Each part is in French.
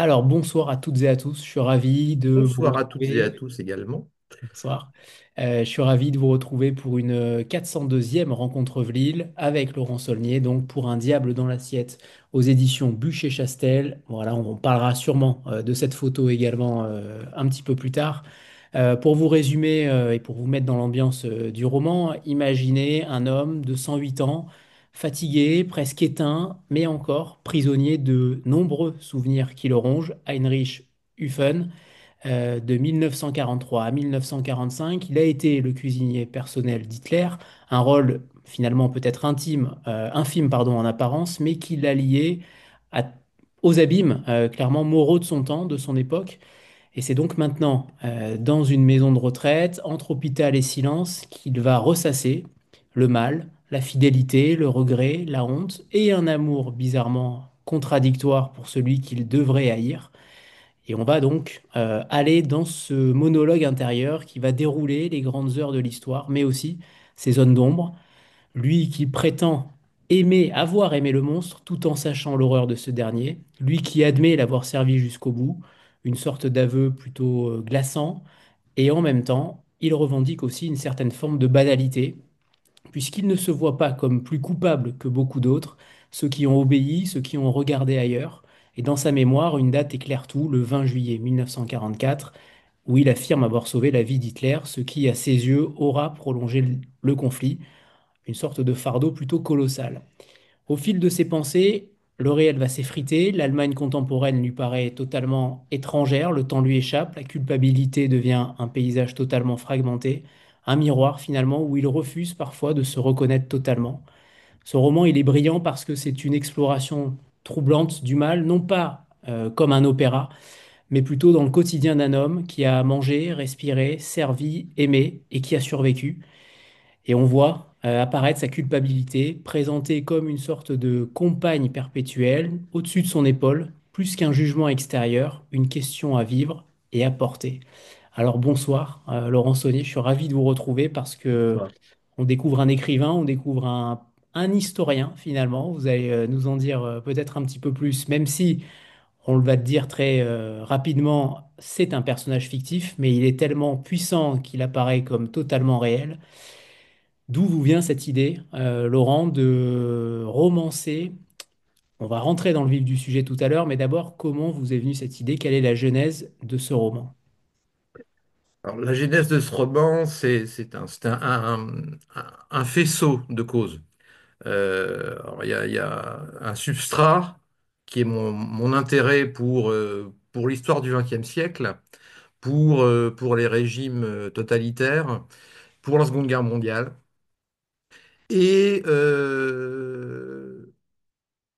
Alors, bonsoir à toutes et à tous. Je suis ravi de vous Bonsoir à toutes et à retrouver. tous également. Bonsoir. Je suis ravi de vous retrouver pour une 402e rencontre Vlil avec Laurent Saulnier, donc pour Un diable dans l'assiette aux éditions Bûcher-Chastel. Voilà, on parlera sûrement de cette photo également un petit peu plus tard. Pour vous résumer et pour vous mettre dans l'ambiance du roman, imaginez un homme de 108 ans, fatigué, presque éteint, mais encore prisonnier de nombreux souvenirs qui le rongent, Heinrich Hufen. De 1943 à 1945, il a été le cuisinier personnel d'Hitler, un rôle finalement peut-être infime pardon, en apparence, mais qui l'a lié à- aux abîmes clairement moraux de son temps, de son époque. Et c'est donc maintenant, dans une maison de retraite, entre hôpital et silence, qu'il va ressasser le mal, la fidélité, le regret, la honte et un amour bizarrement contradictoire pour celui qu'il devrait haïr. Et on va donc aller dans ce monologue intérieur qui va dérouler les grandes heures de l'histoire, mais aussi ses zones d'ombre. Lui qui prétend avoir aimé le monstre tout en sachant l'horreur de ce dernier. Lui qui admet l'avoir servi jusqu'au bout, une sorte d'aveu plutôt glaçant. Et en même temps, il revendique aussi une certaine forme de banalité puisqu'il ne se voit pas comme plus coupable que beaucoup d'autres, ceux qui ont obéi, ceux qui ont regardé ailleurs. Et dans sa mémoire, une date éclaire tout, le 20 juillet 1944, où il affirme avoir sauvé la vie d'Hitler, ce qui, à ses yeux, aura prolongé le conflit, une sorte de fardeau plutôt colossal. Au fil de ses pensées, le réel va s'effriter, l'Allemagne contemporaine lui paraît totalement étrangère, le temps lui échappe, la culpabilité devient un paysage totalement fragmenté, un miroir finalement où il refuse parfois de se reconnaître totalement. Ce roman, il est brillant parce que c'est une exploration troublante du mal, non pas comme un opéra, mais plutôt dans le quotidien d'un homme qui a mangé, respiré, servi, aimé et qui a survécu. Et on voit apparaître sa culpabilité, présentée comme une sorte de compagne perpétuelle, au-dessus de son épaule, plus qu'un jugement extérieur, une question à vivre et à porter. Alors bonsoir, Laurent Saunier, je suis ravi de vous retrouver parce que Bonsoir. on découvre un écrivain, on découvre un historien finalement. Vous allez nous en dire peut-être un petit peu plus, même si on va le dire très rapidement, c'est un personnage fictif, mais il est tellement puissant qu'il apparaît comme totalement réel. D'où vous vient cette idée, Laurent, de romancer? On va rentrer dans le vif du sujet tout à l'heure, mais d'abord, comment vous est venue cette idée? Quelle est la genèse de ce roman? Alors, la genèse de ce roman, un faisceau de causes. Il y a un substrat qui est mon intérêt pour l'histoire du XXe siècle, pour les régimes totalitaires, pour la Seconde Guerre mondiale, et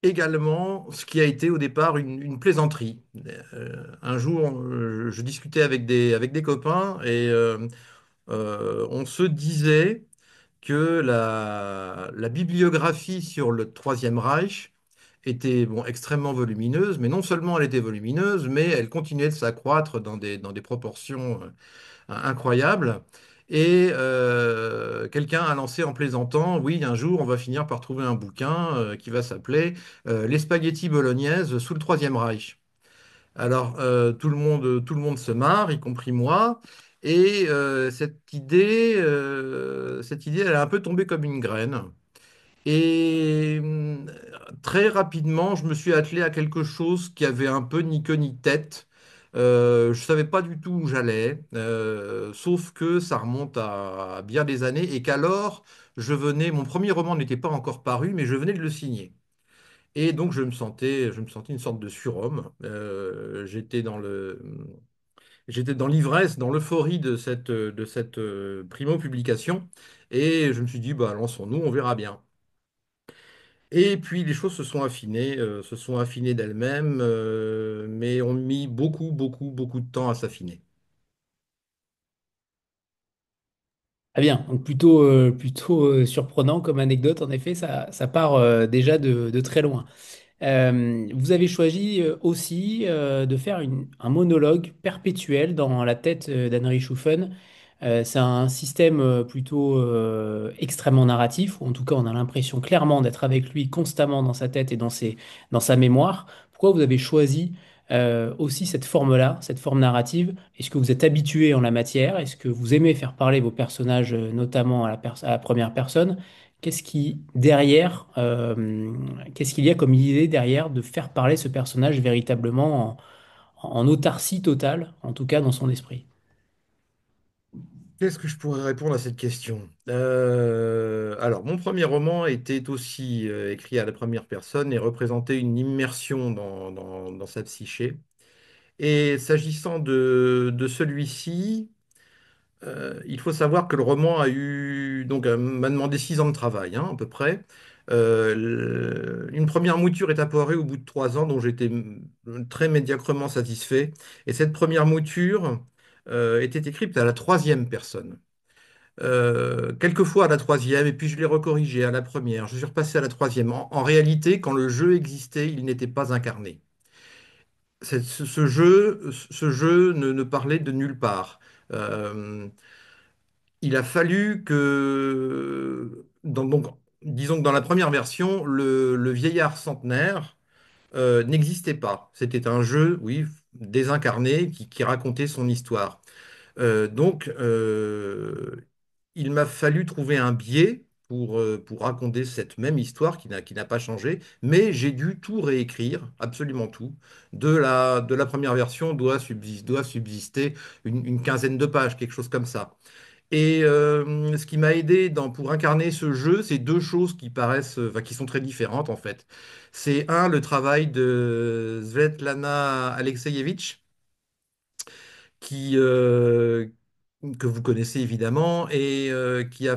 également ce qui a été au départ une plaisanterie. Un jour, je discutais avec des copains et on se disait que la bibliographie sur le Troisième Reich était bon, extrêmement volumineuse, mais non seulement elle était volumineuse, mais elle continuait de s'accroître dans des proportions incroyables. Et quelqu'un a lancé en plaisantant, oui, un jour on va finir par trouver un bouquin qui va s'appeler Les spaghettis bolognaises sous le Troisième Reich. Alors, tout le monde se marre, y compris moi. Et cette idée, elle a un peu tombé comme une graine. Et très rapidement, je me suis attelé à quelque chose qui avait un peu ni queue ni tête. Je savais pas du tout où j'allais, sauf que ça remonte à bien des années et qu'alors, mon premier roman n'était pas encore paru, mais je venais de le signer. Et donc je me sentais une sorte de surhomme. J'étais dans l'ivresse, dans l'euphorie de cette primo-publication. Et je me suis dit, bah, lançons-nous, on verra bien. Et puis les choses se sont affinées d'elles-mêmes, mais ont mis beaucoup de temps à s'affiner. Ah bien, donc plutôt surprenant comme anecdote, en effet, ça part déjà de très loin. Vous avez choisi aussi de faire un monologue perpétuel dans la tête d'Henry Schuffen. C'est un système plutôt extrêmement narratif, ou en tout cas on a l'impression clairement d'être avec lui constamment dans sa tête et dans sa mémoire. Pourquoi vous avez choisi aussi cette forme-là, cette forme narrative? Est-ce que vous êtes habitué en la matière? Est-ce que vous aimez faire parler vos personnages, notamment à la première personne? Qu'est-ce qui, derrière, qu'est-ce qu'il y a comme idée derrière de faire parler ce personnage véritablement en autarcie totale, en tout cas dans son esprit? Qu'est-ce que je pourrais répondre à cette question? Alors, mon premier roman était aussi écrit à la première personne et représentait une immersion dans sa psyché. Et s'agissant de celui-ci, il faut savoir que le roman m'a demandé 6 ans de travail, hein, à peu près. Une première mouture est apparue au bout de 3 ans, dont j'étais très médiocrement satisfait. Et cette première mouture était écrite à la troisième personne. Quelquefois à la troisième, et puis je l'ai recorrigé à la première. Je suis repassé à la troisième. En réalité, quand le jeu existait, il n'était pas incarné. Ce jeu ne parlait de nulle part. Euh, il a fallu que, disons que dans la première version, le vieillard centenaire n'existait pas. C'était un jeu, oui, désincarné qui racontait son histoire. Il m'a fallu trouver un biais pour raconter cette même histoire qui n'a pas changé, mais j'ai dû tout réécrire, absolument tout. De la première version doit subsister une quinzaine de pages, quelque chose comme ça. Et ce qui m'a aidé pour incarner ce jeu, c'est deux choses qui paraissent, enfin, qui sont très différentes en fait. C'est un, le travail de Svetlana Alexeyevich, qui, que vous connaissez évidemment, et qui a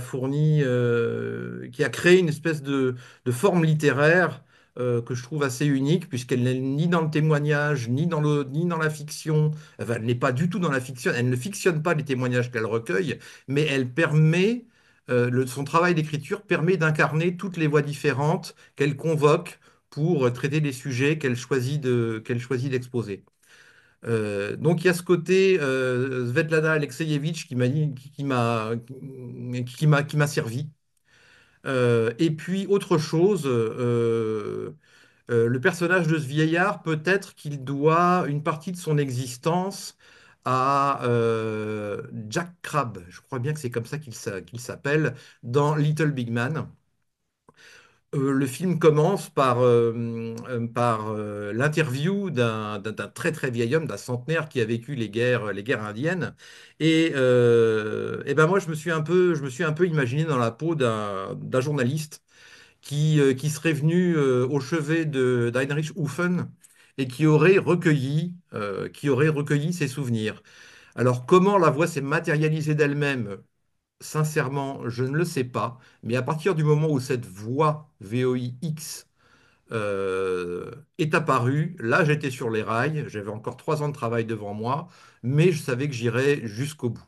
créé une espèce de forme littéraire que je trouve assez unique, puisqu'elle n'est ni dans le témoignage, ni dans la fiction. Enfin, elle n'est pas du tout dans la fiction. Elle ne fictionne pas les témoignages qu'elle recueille, mais son travail d'écriture permet d'incarner toutes les voix différentes qu'elle convoque pour traiter des sujets qu'elle choisit d'exposer. Donc il y a ce côté Svetlana Alexeyevich qui m'a servi. Et puis autre chose, le personnage de ce vieillard, peut-être qu'il doit une partie de son existence à Jack Crabbe. Je crois bien que c'est comme ça qu'il s'appelle dans Little Big Man. Le film commence par l'interview d'un très très vieil homme, d'un centenaire qui a vécu les guerres indiennes. Et ben moi, je me suis un peu imaginé dans la peau d'un journaliste qui serait venu au chevet d'Heinrich Hoffen et qui aurait recueilli ses souvenirs. Alors, comment la voix s'est matérialisée d'elle-même? Sincèrement, je ne le sais pas, mais à partir du moment où cette voix VOIX est apparue, là j'étais sur les rails, j'avais encore 3 ans de travail devant moi, mais je savais que j'irais jusqu'au bout.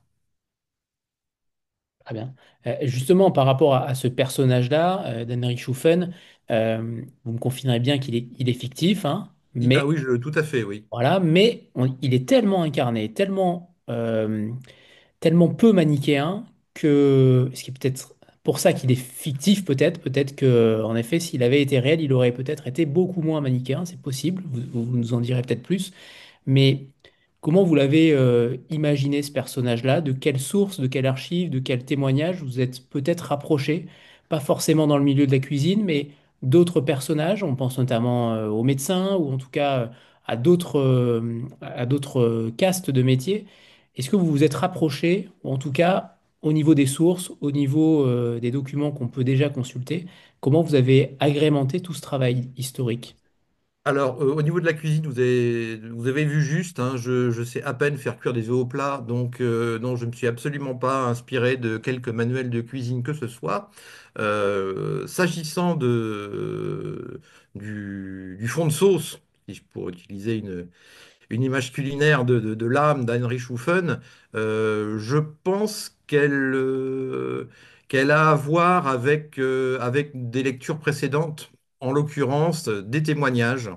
Très bien. Justement, par rapport à ce personnage-là, d'Henry Schuffen, vous me confirmerez bien il est fictif, hein, Ah mais oui, tout à fait, oui. voilà, mais il est tellement incarné, tellement peu manichéen que, ce qui est peut-être pour ça qu'il est fictif, peut-être que, en effet, s'il avait été réel, il aurait peut-être été beaucoup moins manichéen, c'est possible. Vous nous en direz peut-être plus. Mais comment vous l'avez imaginé ce personnage-là? De quelle source, de quelle archive, de quel témoignage vous êtes peut-être rapproché? Pas forcément dans le milieu de la cuisine, mais d'autres personnages. On pense notamment aux médecins ou en tout cas à d'autres castes de métiers. Est-ce que vous vous êtes rapproché, ou en tout cas au niveau des sources, au niveau des documents qu'on peut déjà consulter? Comment vous avez agrémenté tout ce travail historique? Alors, au niveau de la cuisine, vous avez vu juste, hein, je sais à peine faire cuire des œufs au plat, donc non, je ne me suis absolument pas inspiré de quelques manuels de cuisine que ce soit. S'agissant du fond de sauce, si je pourrais utiliser une image culinaire de l'âme d'Heinrich Schuffen, je pense qu'elle a à voir avec des lectures précédentes, en l'occurrence des témoignages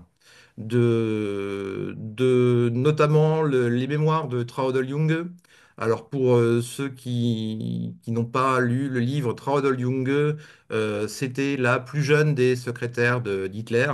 notamment les mémoires de Traudel Junge. Alors pour ceux qui n'ont pas lu le livre, Traudel Junge, c'était la plus jeune des secrétaires d'Hitler.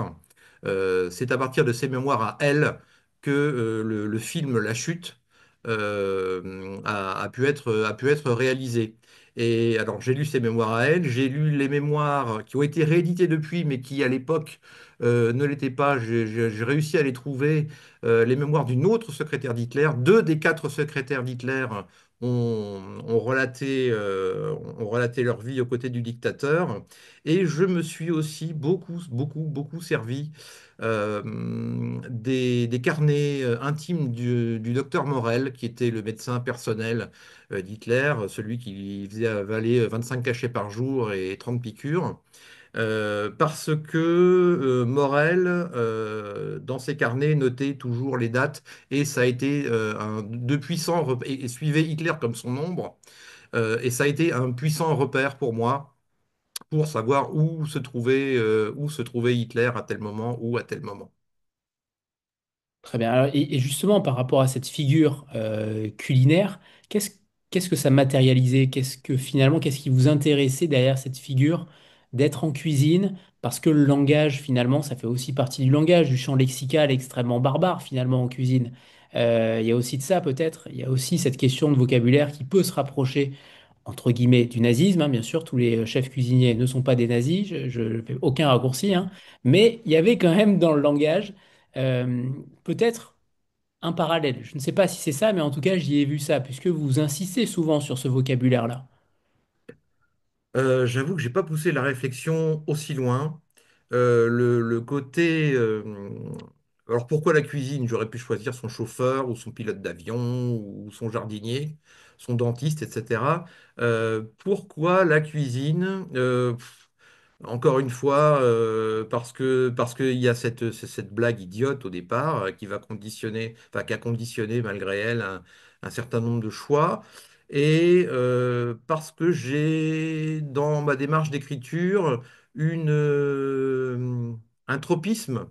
C'est à partir de ses mémoires à elle que le film La Chute a pu être réalisé. Et alors, j'ai lu ses mémoires à elle, j'ai lu les mémoires qui ont été rééditées depuis, mais qui à l'époque ne l'étaient pas. J'ai réussi à les trouver, les mémoires d'une autre secrétaire d'Hitler. Deux des quatre secrétaires d'Hitler ont relaté leur vie aux côtés du dictateur. Et je me suis aussi beaucoup servi des carnets intimes du docteur Morel, qui était le médecin personnel d'Hitler, celui qui lui faisait avaler 25 cachets par jour et 30 piqûres. Parce que Morel, dans ses carnets, notait toujours les dates et ça a été de puissants et suivait Hitler comme son ombre. Et ça a été un puissant repère pour moi pour savoir où se trouvait Hitler à tel moment ou à tel moment. Très bien. Alors, et justement, par rapport à cette figure culinaire, qu'est-ce, qu'est-ce que ça matérialisait? Qu'est-ce qui vous intéressait derrière cette figure d'être en cuisine? Parce que le langage, finalement, ça fait aussi partie du langage, du champ lexical extrêmement barbare, finalement, en cuisine. Il y a aussi de ça, peut-être. Il y a aussi cette question de vocabulaire qui peut se rapprocher, entre guillemets, du nazisme, hein. Bien sûr, tous les chefs cuisiniers ne sont pas des nazis, je ne fais aucun raccourci, hein. Mais il y avait quand même dans le langage peut-être un parallèle. Je ne sais pas si c'est ça, mais en tout cas, j'y ai vu ça, puisque vous insistez souvent sur ce vocabulaire-là. J'avoue que j'ai pas poussé la réflexion aussi loin. Le côté. Alors pourquoi la cuisine? J'aurais pu choisir son chauffeur ou son pilote d'avion ou son jardinier, son dentiste, etc. Pourquoi la cuisine? Encore une fois, parce qu'il y a cette blague idiote au départ qui va conditionner, enfin, qui a conditionné malgré elle un certain nombre de choix, et parce que j'ai dans ma démarche d'écriture un tropisme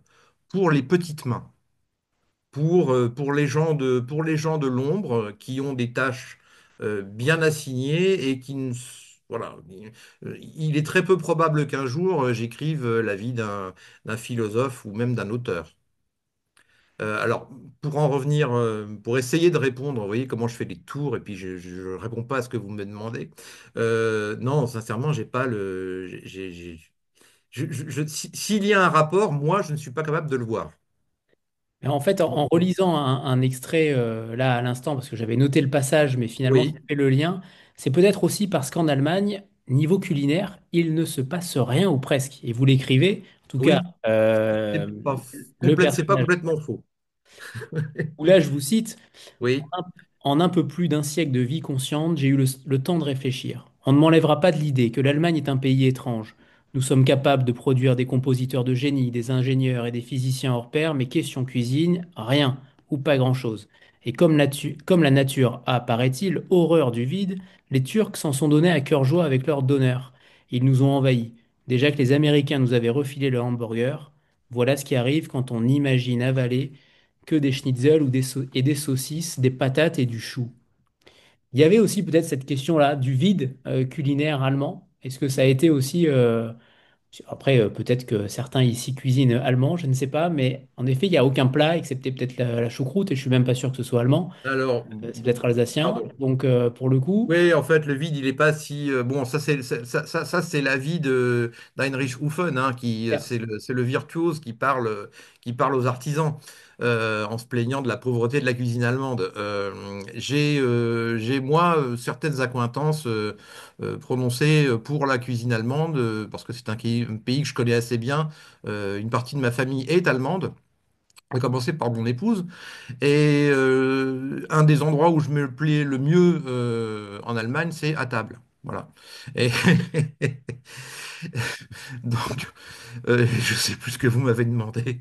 pour les petites mains pour les gens de l'ombre qui ont des tâches bien assignées et qui ne... Voilà. Il est très peu probable qu'un jour j'écrive la vie d'un philosophe ou même d'un auteur. Alors, pour en revenir, pour essayer de répondre, vous voyez comment je fais des tours et puis je ne réponds pas à ce que vous me demandez. Non, sincèrement, j'ai pas le. S'il y a un rapport, moi, je ne suis pas capable de le voir. Et en fait, en relisant un extrait là à l'instant, parce que j'avais noté le passage, mais finalement j'ai Oui, fait le lien, c'est peut-être aussi parce qu'en Allemagne, niveau culinaire, il ne se passe rien ou presque. Et vous l'écrivez, en tout cas, oui, le c'est pas personnage. complètement faux. Où là, je vous cite. Oui, En un peu plus d'un siècle de vie consciente, j'ai eu le temps de réfléchir. On ne m'enlèvera pas de l'idée que l'Allemagne est un pays étrange. Nous sommes capables de produire des compositeurs de génie, des ingénieurs et des physiciens hors pair, mais question cuisine, rien ou pas grand-chose. Et comme la nature a, paraît-il, horreur du vide, les Turcs s'en sont donnés à cœur joie avec leur donneur. Ils nous ont envahis. Déjà que les Américains nous avaient refilé le hamburger, voilà ce qui arrive quand on imagine avaler que des schnitzels et des saucisses, des patates et du chou. Il y avait aussi peut-être cette question-là du vide culinaire allemand. Est-ce que ça a été aussi... après, peut-être que certains ici cuisinent allemand, je ne sais pas, mais en effet, il n'y a aucun plat, excepté peut-être la choucroute, et je suis même pas sûr que ce soit allemand. alors, C'est peut-être alsacien. pardon. Donc, pour le coup, Oui, en fait, le vide, il est pas si. Bon, ça, c'est l'avis de d'Heinrich Hufen, hein, c'est le virtuose qui parle aux artisans en se plaignant de la pauvreté de la cuisine allemande. J'ai moi, certaines accointances prononcées pour la cuisine allemande, parce que c'est un pays que je connais assez bien. Une partie de ma famille est allemande, à commencer par mon épouse. Et un des endroits où je me plais le mieux en Allemagne, c'est à table. Voilà. Et donc, je sais plus ce que vous m'avez demandé.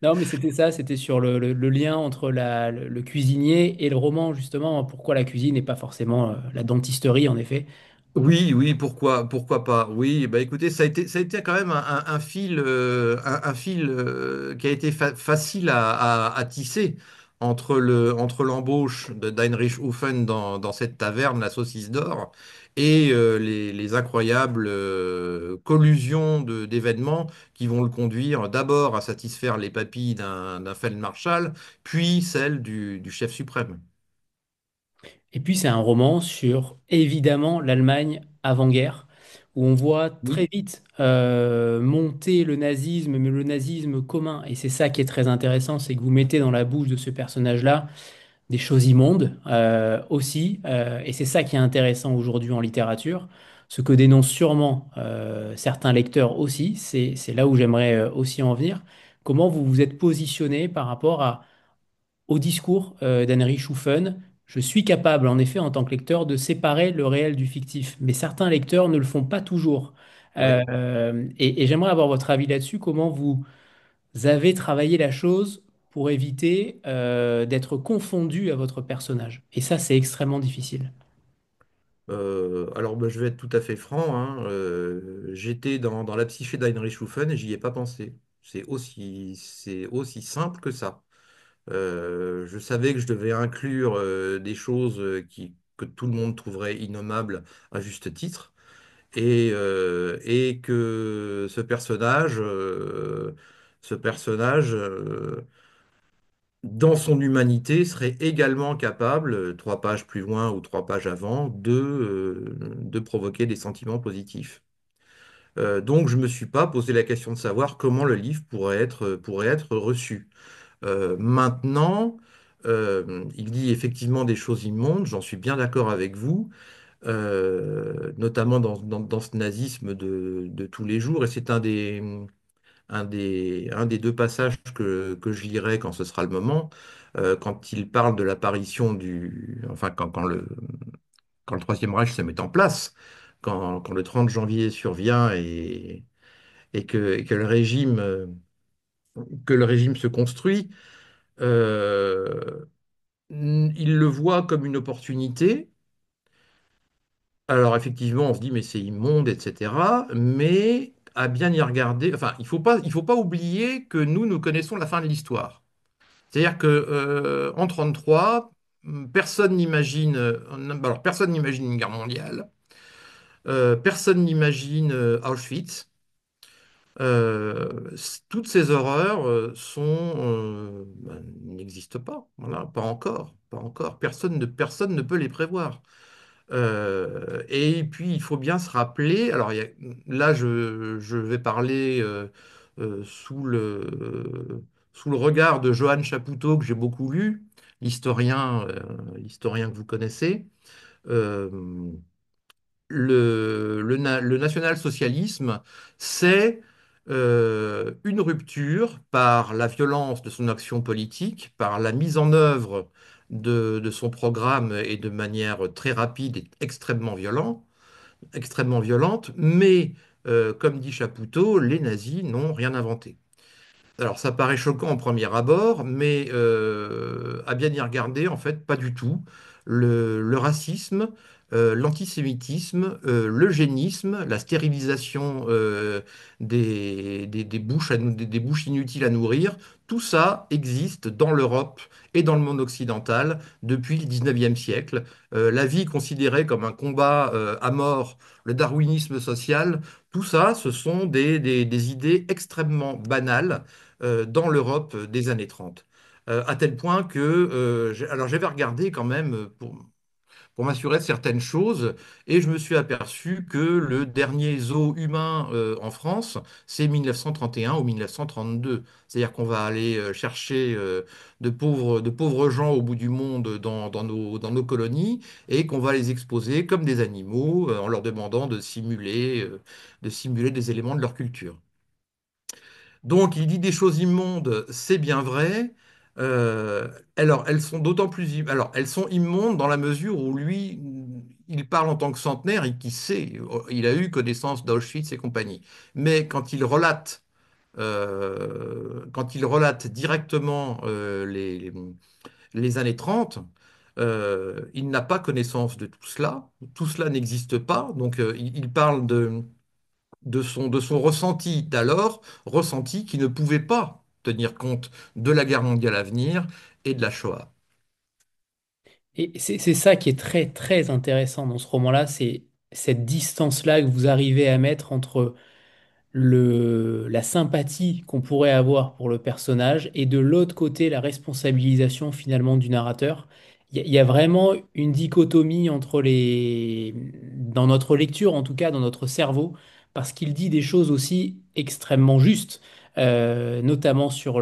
non, mais c'était ça, c'était sur le lien entre le cuisinier et le roman, justement. Pourquoi la cuisine et pas forcément la dentisterie, en effet. Oui, oui, pourquoi pas. Oui, bah écoutez, ça a été quand même un fil qui a été facile à tisser entre l'embauche de d'Heinrich Hoffen dans cette taverne, la Saucisse d'Or, et les incroyables collusions d'événements qui vont le conduire d'abord à satisfaire les papilles d'un Feldmarschall, puis celles du chef suprême. Et puis c'est un roman sur évidemment l'Allemagne avant-guerre, où on voit très Oui, vite monter le nazisme, mais le nazisme commun. Et c'est ça qui est très intéressant, c'est que vous mettez dans la bouche de ce personnage-là des choses immondes aussi. Et c'est ça qui est intéressant aujourd'hui en littérature. Ce que dénoncent sûrement certains lecteurs aussi, c'est là où j'aimerais aussi en venir. Comment vous vous êtes positionné par rapport au discours d'Henry Schuffen? Je suis capable, en effet, en tant que lecteur, de séparer le réel du fictif, mais certains lecteurs ne le font pas toujours. ouais. Et j'aimerais avoir votre avis là-dessus. Comment vous avez travaillé la chose pour éviter d'être confondu à votre personnage? Et ça, c'est extrêmement difficile. Alors, bah, je vais être tout à fait franc, hein, j'étais dans la psyché d'Heinrich Schuffen et j'y ai pas pensé. C'est aussi simple que ça. Je savais que je devais inclure des choses que tout le monde trouverait innommables à juste titre, et que ce personnage, dans son humanité, serait également capable, 3 pages plus loin ou 3 pages avant, de provoquer des sentiments positifs. Donc, je ne me suis pas posé la question de savoir comment le livre pourrait être reçu. Maintenant, il dit effectivement des choses immondes, j'en suis bien d'accord avec vous, notamment dans ce nazisme de tous les jours, et c'est un des 2 passages que je lirai quand ce sera le moment, quand il parle de l'apparition enfin, quand le Troisième Reich se met en place, quand le 30 janvier survient et que le régime se construit. euh, il le voit comme une opportunité. Alors effectivement, on se dit mais c'est immonde, etc. Mais à bien y regarder, enfin, il faut pas oublier que nous connaissons la fin de l'histoire. C'est-à-dire que en 33, personne n'imagine une guerre mondiale, personne n'imagine Auschwitz. Toutes ces horreurs n'existent pas. Voilà, pas encore, pas encore. Personne ne peut les prévoir. Et puis, il faut bien se rappeler, alors là, je vais parler sous le regard de Johann Chapoutot, que j'ai beaucoup lu, l'historien que vous connaissez. Euh, le national-socialisme, c'est une rupture par la violence de son action politique, par la mise en œuvre de son programme et de manière très rapide et extrêmement violente, mais comme dit Chapoutot, les nazis n'ont rien inventé. Alors, ça paraît choquant en premier abord, mais à bien y regarder, en fait, pas du tout. Le racisme, l'antisémitisme, l'eugénisme, la stérilisation des bouches, des bouches inutiles à nourrir, tout ça existe dans l'Europe et dans le monde occidental depuis le 19e siècle. La vie considérée comme un combat à mort, le darwinisme social, tout ça, ce sont des idées extrêmement banales dans l'Europe des années 30. À tel point que, alors j'avais regardé quand même pour m'assurer de certaines choses, et je me suis aperçu que le dernier zoo humain en France, c'est 1931 ou 1932. C'est-à-dire qu'on va aller chercher de pauvres gens au bout du monde dans nos colonies, et qu'on va les exposer comme des animaux en leur demandant de simuler des éléments de leur culture. Donc, il dit des choses immondes, c'est bien vrai. Euh, alors, elles sont d'autant plus. Alors, elles sont immondes dans la mesure où lui, il parle en tant que centenaire et qui sait, il a eu connaissance d'Auschwitz et compagnie. Mais quand il relate directement les années 30, il n'a pas connaissance de tout cela. Tout cela n'existe pas. Donc, il parle de son ressenti d'alors, ressenti qui ne pouvait pas tenir compte de la guerre mondiale à venir et de la Shoah. Et c'est ça qui est très très intéressant dans ce roman-là, c'est cette distance-là que vous arrivez à mettre entre la sympathie qu'on pourrait avoir pour le personnage et de l'autre côté la responsabilisation finalement du narrateur. Il y a vraiment une dichotomie entre dans notre lecture, en tout cas dans notre cerveau, parce qu'il dit des choses aussi extrêmement justes, notamment sur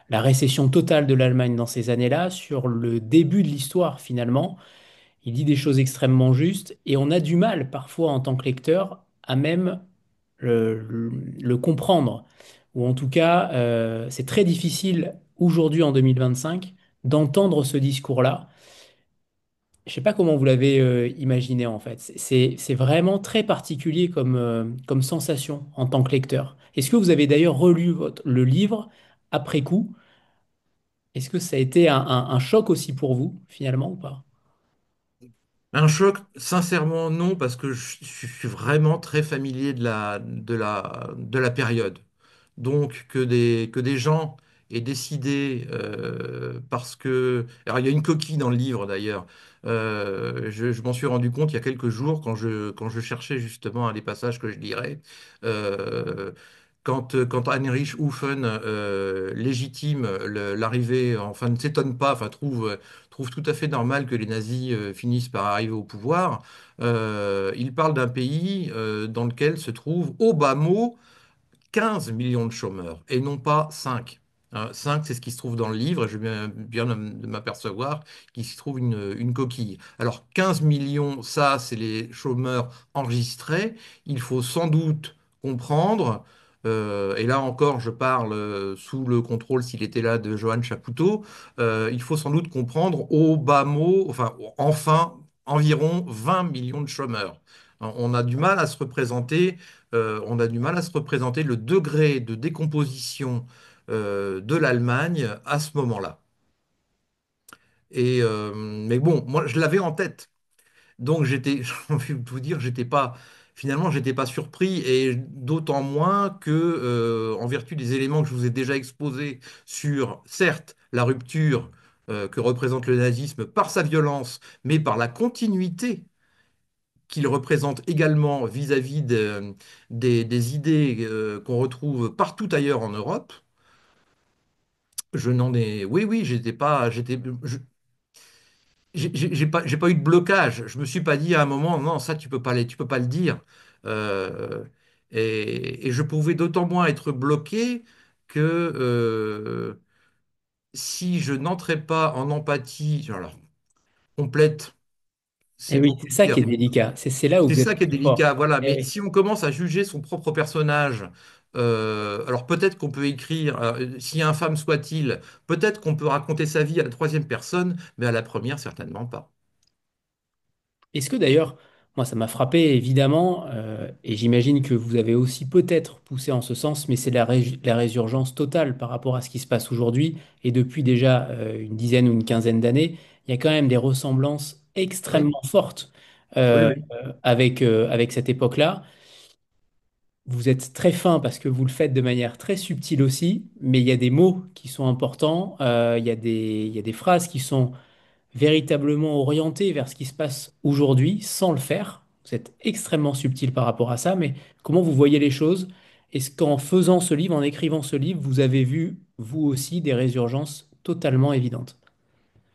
la récession totale de l'Allemagne dans ces années-là, sur le début de l'histoire finalement. Il dit des choses extrêmement justes et on a du mal parfois en tant que lecteur à même le comprendre. Ou en tout cas, c'est très difficile aujourd'hui en 2025 d'entendre ce discours-là. Je ne sais pas comment vous l'avez imaginé en fait. C'est vraiment très particulier comme sensation en tant que lecteur. Est-ce que vous avez d'ailleurs relu le livre après coup? Est-ce que ça a été un choc aussi pour vous finalement ou pas? Un choc, sincèrement, non, parce que je suis vraiment très familier de la période. Donc, que des gens aient décidé, parce que... Alors, il y a une coquille dans le livre, d'ailleurs. Je m'en suis rendu compte il y a quelques jours, quand je cherchais justement un des passages que je lirais. Euh, quand Heinrich Hufen légitime l'arrivée, enfin ne s'étonne pas, enfin trouve tout à fait normal que les nazis finissent par arriver au pouvoir, il parle d'un pays dans lequel se trouvent au bas mot 15 millions de chômeurs et non pas 5. 5, c'est ce qui se trouve dans le livre, et je viens bien de m'apercevoir qu'il s'y trouve une coquille. Alors 15 millions, ça, c'est les chômeurs enregistrés. Il faut sans doute comprendre, et là encore, je parle sous le contrôle, s'il était là, de Johan Chapoutot, il faut sans doute comprendre au bas mot, enfin, environ 20 millions de chômeurs. On a du mal à se représenter on a du mal à se représenter le degré de décomposition de l'Allemagne à ce moment-là. Mais bon, moi, je l'avais en tête. Donc, j'ai envie de vous dire, finalement, j'étais pas surpris, et d'autant moins que, en vertu des éléments que je vous ai déjà exposés sur, certes, la rupture que représente le nazisme par sa violence, mais par la continuité qu'il représente également vis-à-vis des idées qu'on retrouve partout ailleurs en Europe. Je n'en ai. Oui, oui, j'étais pas. J'ai pas eu de blocage. Je me suis pas dit à un moment, non, ça, tu peux pas le dire. Euh, et je pouvais d'autant moins être bloqué que si je n'entrais pas en empathie, alors, complète, c'est Et oui, beaucoup c'est ça qui dire. est délicat. C'est là où C'est vous êtes ça qui est très fort. délicat, voilà. Eh Mais oui. si on commence à juger son propre personnage, alors peut-être qu'on peut écrire, si infâme soit-il, peut-être qu'on peut raconter sa vie à la troisième personne, mais à la première, certainement pas. Est-ce que d'ailleurs, moi ça m'a frappé évidemment, et j'imagine que vous avez aussi peut-être poussé en ce sens, mais c'est la résurgence totale par rapport à ce qui se passe aujourd'hui, et depuis déjà une dizaine ou une quinzaine d'années, il y a quand même des ressemblances Oui, extrêmement fortes oui, euh, oui. avec cette époque-là. Vous êtes très fin parce que vous le faites de manière très subtile aussi, mais il y a des mots qui sont importants, il y a des phrases qui sont véritablement orientées vers ce qui se passe aujourd'hui sans le faire. Vous êtes extrêmement subtil par rapport à ça, mais comment vous voyez les choses? Est-ce qu'en faisant ce livre, en écrivant ce livre, vous avez vu, vous aussi, des résurgences totalement évidentes?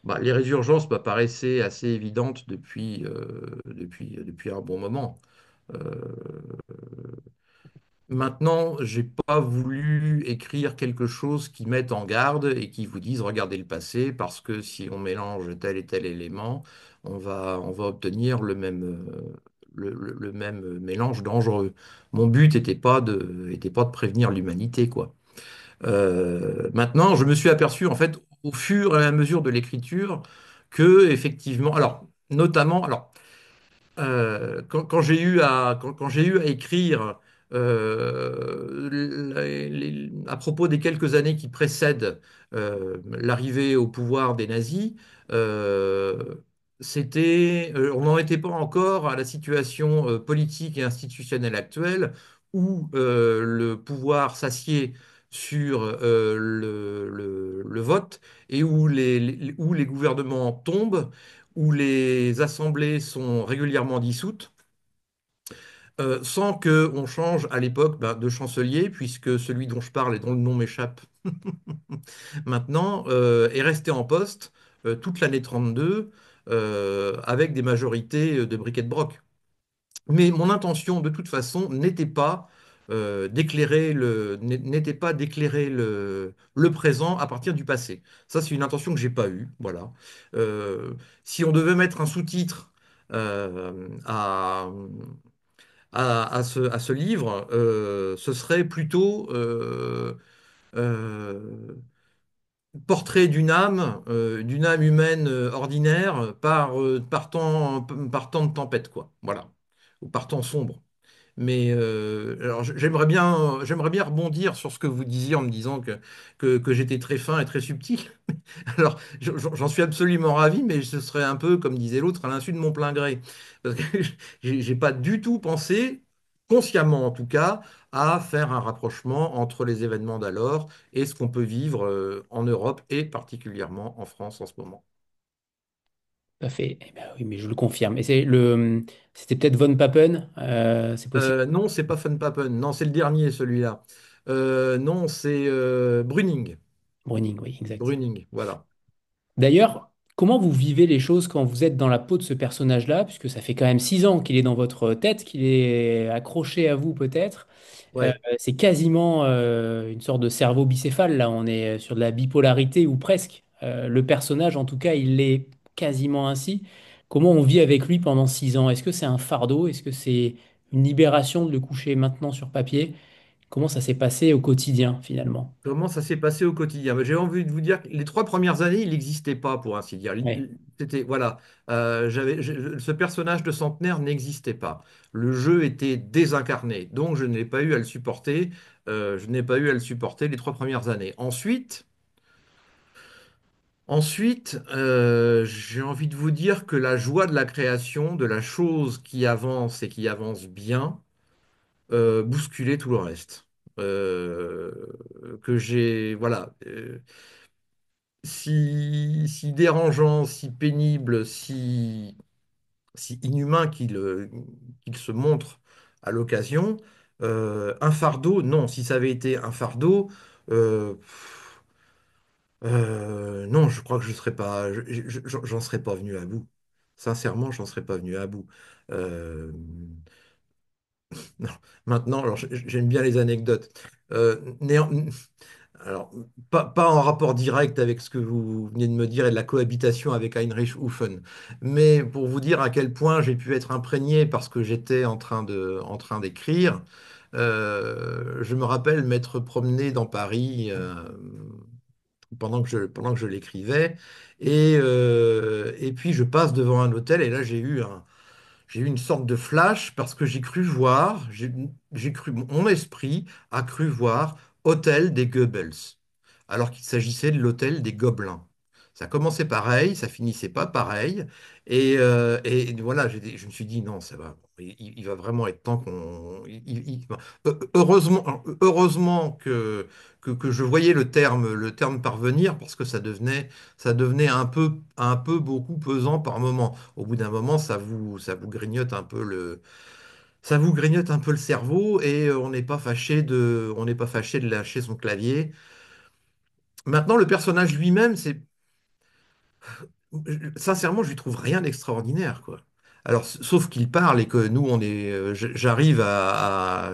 Bah, les résurgences m'apparaissaient assez évidentes depuis un bon moment. Euh, Maintenant, j'ai pas voulu écrire quelque chose qui mette en garde et qui vous dise regardez le passé, parce que si on mélange tel et tel élément, on va obtenir le même mélange dangereux. Mon but était pas de prévenir l'humanité, quoi. Maintenant, je me suis aperçu, en fait, au fur et à mesure de l'écriture, que, effectivement, alors, notamment, alors, quand j'ai eu à écrire à propos des quelques années qui précèdent l'arrivée au pouvoir des nazis, euh, on n'en était pas encore à la situation politique et institutionnelle actuelle où le pouvoir s'assied sur le vote et où où les gouvernements tombent, où les assemblées sont régulièrement dissoutes, sans qu'on change à l'époque de chancelier, puisque celui dont je parle et dont le nom m'échappe maintenant est resté en poste toute l'année 32 avec des majorités de briquet de broc. Mais mon intention, de toute façon, n'était pas d'éclairer le présent à partir du passé. Ça, c'est une intention que j'ai pas eue. Voilà. Si on devait mettre un sous-titre à ce livre, ce serait plutôt euh, portrait d'une âme humaine ordinaire par temps de tempête, quoi. Voilà. Ou par temps sombre. Mais alors j'aimerais bien rebondir sur ce que vous disiez en me disant que j'étais très fin et très subtil. Alors j'en suis absolument ravi, mais ce serait un peu, comme disait l'autre, à l'insu de mon plein gré. Parce que j'ai pas du tout pensé, consciemment en tout cas, à faire un rapprochement entre les événements d'alors et ce qu'on peut vivre en Europe et particulièrement en France en ce moment. Tout à fait. Eh ben oui, mais je le confirme. Et c'était peut-être Von Papen, c'est possible. Non, c'est pas Fun Papen. Non, c'est le dernier, celui-là. Non, c'est Bruning. Browning, oui, exact. Bruning, voilà. D'ailleurs, comment vous vivez les choses quand vous êtes dans la peau de ce personnage-là, puisque ça fait quand même 6 ans qu'il est dans votre tête, qu'il est accroché à vous peut-être. Ouais. C'est quasiment une sorte de cerveau bicéphale, là. On est sur de la bipolarité ou presque. Le personnage, en tout cas, il est quasiment ainsi. Comment on vit avec lui pendant 6 ans? Est-ce que c'est un fardeau? Est-ce que c'est une libération de le coucher maintenant sur papier? Comment ça s'est passé au quotidien, finalement? Comment ça s'est passé au quotidien? Ben, j'ai envie de vous dire que les 3 premières années, il n'existait pas, pour ainsi dire. Ouais. C'était, voilà, ce personnage de centenaire n'existait pas. Le jeu était désincarné, donc je n'ai pas eu à le supporter. Je n'ai pas eu à le supporter les 3 premières années. Ensuite, j'ai envie de vous dire que la joie de la création, de la chose qui avance et qui avance bien, bousculait tout le reste. Euh, voilà. Si dérangeant, si pénible, si inhumain qu'il se montre à l'occasion, un fardeau, non, si ça avait été un fardeau, euh, non, je crois que je serais pas, j'en serais pas venu à bout. Sincèrement, j'en serais pas venu à bout. Euh, non. Maintenant, alors j'aime bien les anecdotes. Euh, néan- Alors, pas en rapport direct avec ce que vous venez de me dire et de la cohabitation avec Heinrich Hufen, mais pour vous dire à quel point j'ai pu être imprégné parce que j'étais en train d'écrire. Je me rappelle m'être promené dans Paris pendant que je l'écrivais, et puis je passe devant un hôtel et là j'ai eu une sorte de flash parce que j'ai cru, mon esprit a cru voir Hôtel des Goebbels, alors qu'il s'agissait de l'hôtel des Gobelins. Ça commençait pareil, ça finissait pas pareil, et voilà, je me suis dit non, ça va, il va vraiment être temps qu'on. Heureusement que je voyais le terme parvenir parce que ça devenait un peu beaucoup pesant par moment. Au bout d'un moment, ça vous grignote un peu ça vous grignote un peu le cerveau et on n'est pas fâché de lâcher son clavier. Maintenant, le personnage lui-même, sincèrement, je lui trouve rien d'extraordinaire, quoi. Alors, sauf qu'il parle et que nous, j'arrive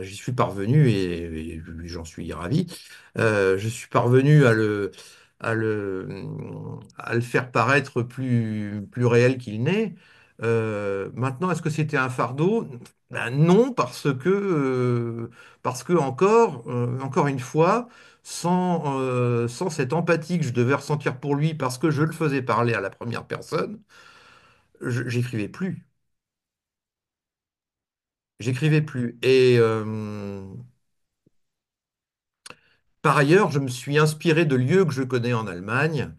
j'y suis parvenu et j'en suis ravi. Je suis parvenu à le, à le faire paraître plus réel qu'il n'est. Maintenant, est-ce que c'était un fardeau? Ben non, parce que encore une fois, sans cette empathie que je devais ressentir pour lui parce que je le faisais parler à la première personne, j'écrivais plus. J'écrivais plus. Par ailleurs, je me suis inspiré de lieux que je connais en Allemagne,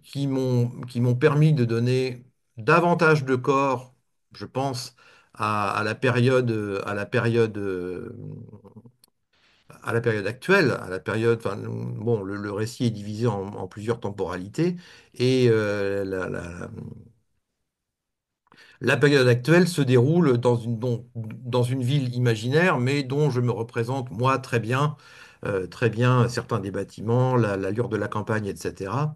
qui m'ont permis de donner davantage de corps, je pense, à la période à la période actuelle, à la période, enfin, bon, le récit est divisé en plusieurs temporalités, et la période actuelle se déroule dans une ville imaginaire, mais dont je me représente, moi, très bien certains des bâtiments, l'allure de la campagne, etc.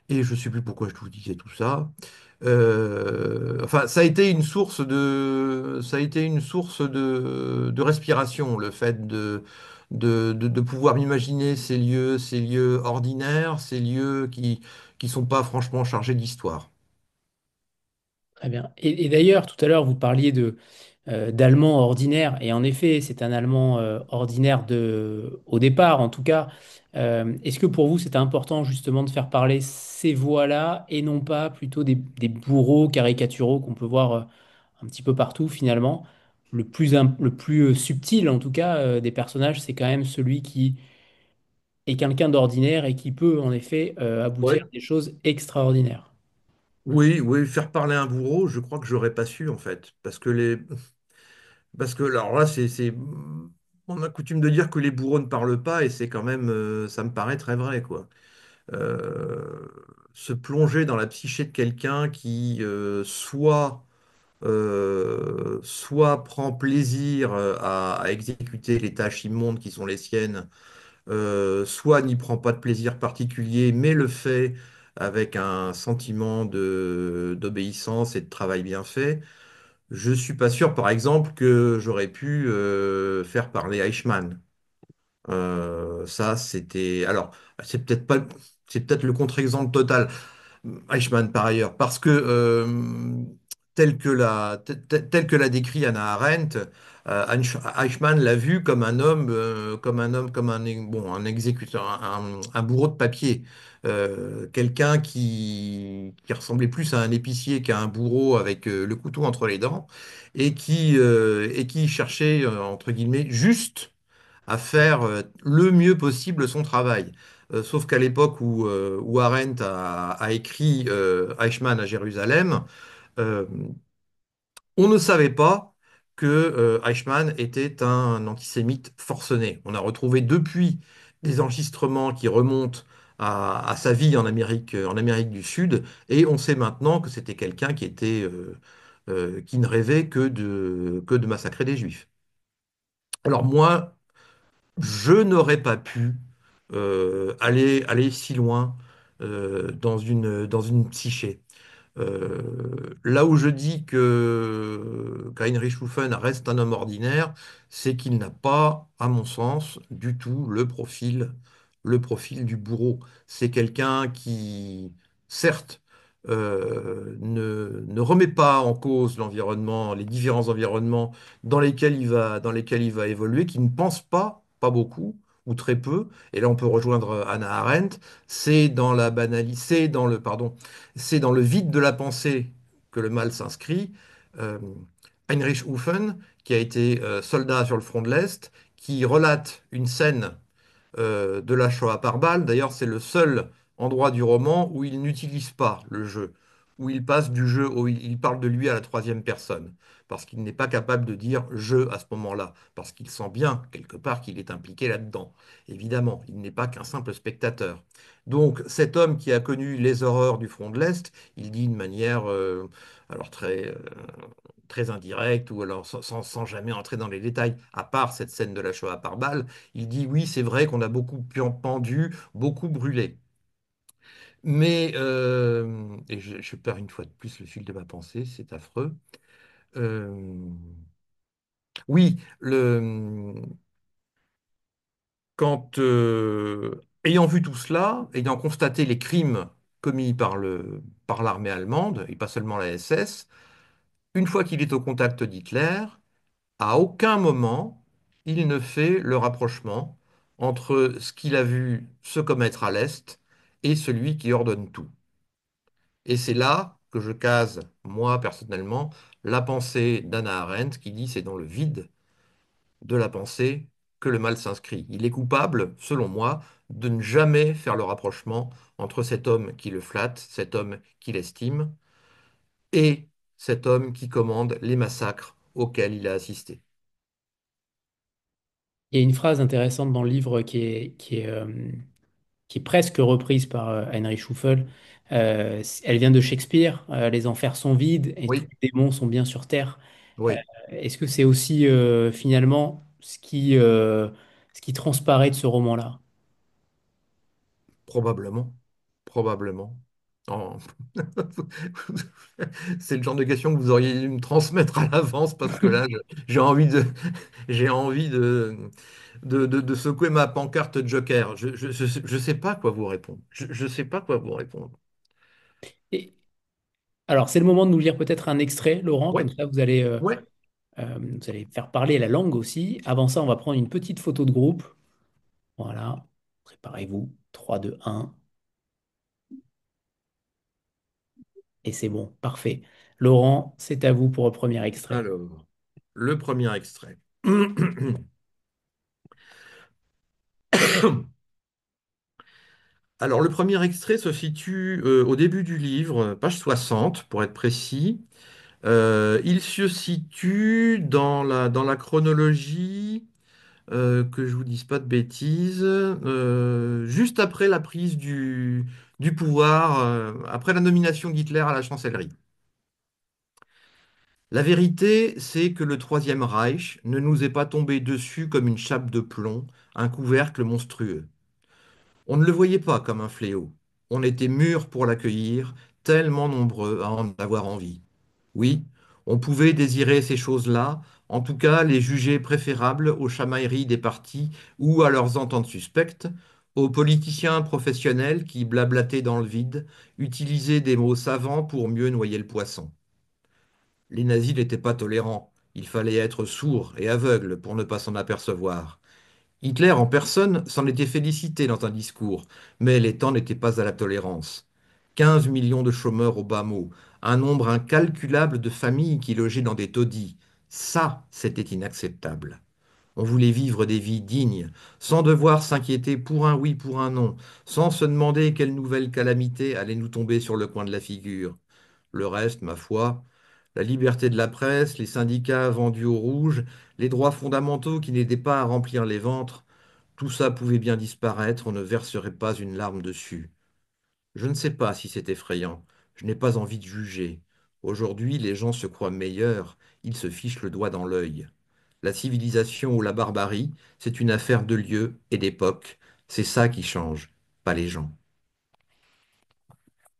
Et je ne sais plus pourquoi je vous disais tout ça. Enfin, ça a été une source de respiration, le fait de pouvoir m'imaginer ces lieux ordinaires, ces lieux qui sont pas franchement chargés d'histoire. Très bien. Et d'ailleurs, tout à l'heure, vous parliez d'Allemand ordinaire, et en effet, c'est un Allemand ordinaire au départ, en tout cas. Est-ce que pour vous, c'était important justement de faire parler ces voix-là et non pas plutôt des bourreaux caricaturaux qu'on peut voir un petit peu partout finalement? Le plus subtil, en tout cas, des personnages, c'est quand même celui qui est quelqu'un d'ordinaire et qui peut en effet aboutir à Oui, des choses extraordinaires. oui, oui, faire parler un bourreau, je crois que j'aurais pas su en fait, parce que alors là, on a coutume de dire que les bourreaux ne parlent pas, et c'est quand même, ça me paraît très vrai, quoi. Euh, Se plonger dans la psyché de quelqu'un qui soit prend plaisir à exécuter les tâches immondes qui sont les siennes, soit n'y prend pas de plaisir particulier, mais le fait avec un sentiment d'obéissance et de travail bien fait. Je suis pas sûr, par exemple, que j'aurais pu faire parler Eichmann. Ça, c'était. Alors, c'est peut-être pas, c'est peut-être le contre-exemple total. Eichmann, par ailleurs, parce que tel que l'a décrit Hannah Arendt, Eichmann l'a vu comme un homme, bon, un exécuteur, un bourreau de papier. Quelqu'un qui ressemblait plus à un épicier qu'à un bourreau avec le couteau entre les dents, et qui cherchait, entre guillemets, juste à faire le mieux possible son travail. Sauf qu'à l'époque où Arendt a écrit Eichmann à Jérusalem, euh, on ne savait pas que Eichmann était un antisémite forcené. On a retrouvé depuis des enregistrements qui remontent à sa vie en Amérique du Sud, et on sait maintenant que c'était quelqu'un qui ne rêvait que de massacrer des Juifs. Alors moi, je n'aurais pas pu aller si loin dans une psyché. Là où je dis que qu'Heinrich Schüffen reste un homme ordinaire, c'est qu'il n'a pas, à mon sens, du tout le profil du bourreau. C'est quelqu'un qui, certes, ne remet pas en cause l'environnement, les différents environnements dans lesquels il va évoluer, qui ne pense pas beaucoup ou très peu. Et là, on peut rejoindre Hannah Arendt. C'est dans le vide de la pensée que le mal s'inscrit. Euh, Heinrich Hufen, qui a été soldat sur le front de l'Est, qui relate une scène de la Shoah par balle. D'ailleurs, c'est le seul endroit du roman où il n'utilise pas le jeu, où il passe du jeu, où il parle de lui à la troisième personne, parce qu'il n'est pas capable de dire je à ce moment-là, parce qu'il sent bien, quelque part, qu'il est impliqué là-dedans. Évidemment, il n'est pas qu'un simple spectateur. Donc, cet homme qui a connu les horreurs du front de l'Est, il dit de manière alors très indirecte, ou alors sans jamais entrer dans les détails, à part cette scène de la Shoah par balle, il dit oui, c'est vrai qu'on a beaucoup pendu, beaucoup brûlé. Mais, et je perds une fois de plus le fil de ma pensée, c'est affreux. Euh, oui, ayant vu tout cela, ayant constaté les crimes commis par l'armée allemande, et pas seulement la SS, une fois qu'il est au contact d'Hitler, à aucun moment, il ne fait le rapprochement entre ce qu'il a vu se commettre à l'Est et celui qui ordonne tout. Et c'est là que je case, moi personnellement, la pensée d'Hannah Arendt qui dit c'est dans le vide de la pensée que le mal s'inscrit. Il est coupable, selon moi, de ne jamais faire le rapprochement entre cet homme qui le flatte, cet homme qui l'estime, et cet homme qui commande les massacres auxquels il a assisté. Il y a une phrase intéressante dans le livre qui est presque reprise par Heinrich Schüffel. Elle vient de Shakespeare. Les enfers sont vides et tous Oui, les démons sont bien sur terre. Euh, oui, Est-ce que c'est aussi finalement ce qui transparaît de ce roman-là? probablement. Probablement. En- C'est le genre de question que vous auriez dû me transmettre à l'avance parce que là, j'ai envie j'ai envie de secouer ma pancarte Joker. Je sais pas quoi vous répondre. Je sais pas quoi vous répondre. Et, alors, c'est le moment de nous lire peut-être un extrait, Laurent, Ouais, comme ça ouais. vous allez faire parler la langue aussi. Avant ça, on va prendre une petite photo de groupe. Voilà, préparez-vous. 3, 2, 1. Et c'est bon, parfait. Laurent, c'est à vous pour le premier extrait. Alors, le premier extrait. Alors, le premier extrait se situe au début du livre, page 60 pour être précis. Il se situe dans la chronologie, que je vous dise pas de bêtises, juste après la prise du pouvoir, après la nomination d'Hitler à la chancellerie. La vérité, c'est que le Troisième Reich ne nous est pas tombé dessus comme une chape de plomb, un couvercle monstrueux. On ne le voyait pas comme un fléau. On était mûrs pour l'accueillir, tellement nombreux à en avoir envie. Oui, on pouvait désirer ces choses-là, en tout cas les juger préférables aux chamailleries des partis ou à leurs ententes suspectes, aux politiciens professionnels qui blablataient dans le vide, utilisaient des mots savants pour mieux noyer le poisson. Les nazis n'étaient pas tolérants, il fallait être sourd et aveugle pour ne pas s'en apercevoir. Hitler en personne s'en était félicité dans un discours, mais les temps n'étaient pas à la tolérance. 15 millions de chômeurs au bas mot, un nombre incalculable de familles qui logeaient dans des taudis. Ça, c'était inacceptable. On voulait vivre des vies dignes, sans devoir s'inquiéter pour un oui, pour un non, sans se demander quelle nouvelle calamité allait nous tomber sur le coin de la figure. Le reste, ma foi, la liberté de la presse, les syndicats vendus au rouge, les droits fondamentaux qui n'aidaient pas à remplir les ventres, tout ça pouvait bien disparaître, on ne verserait pas une larme dessus. Je ne sais pas si c'est effrayant, je n'ai pas envie de juger. Aujourd'hui, les gens se croient meilleurs, ils se fichent le doigt dans l'œil. La civilisation ou la barbarie, c'est une affaire de lieu et d'époque, c'est ça qui change, pas les gens.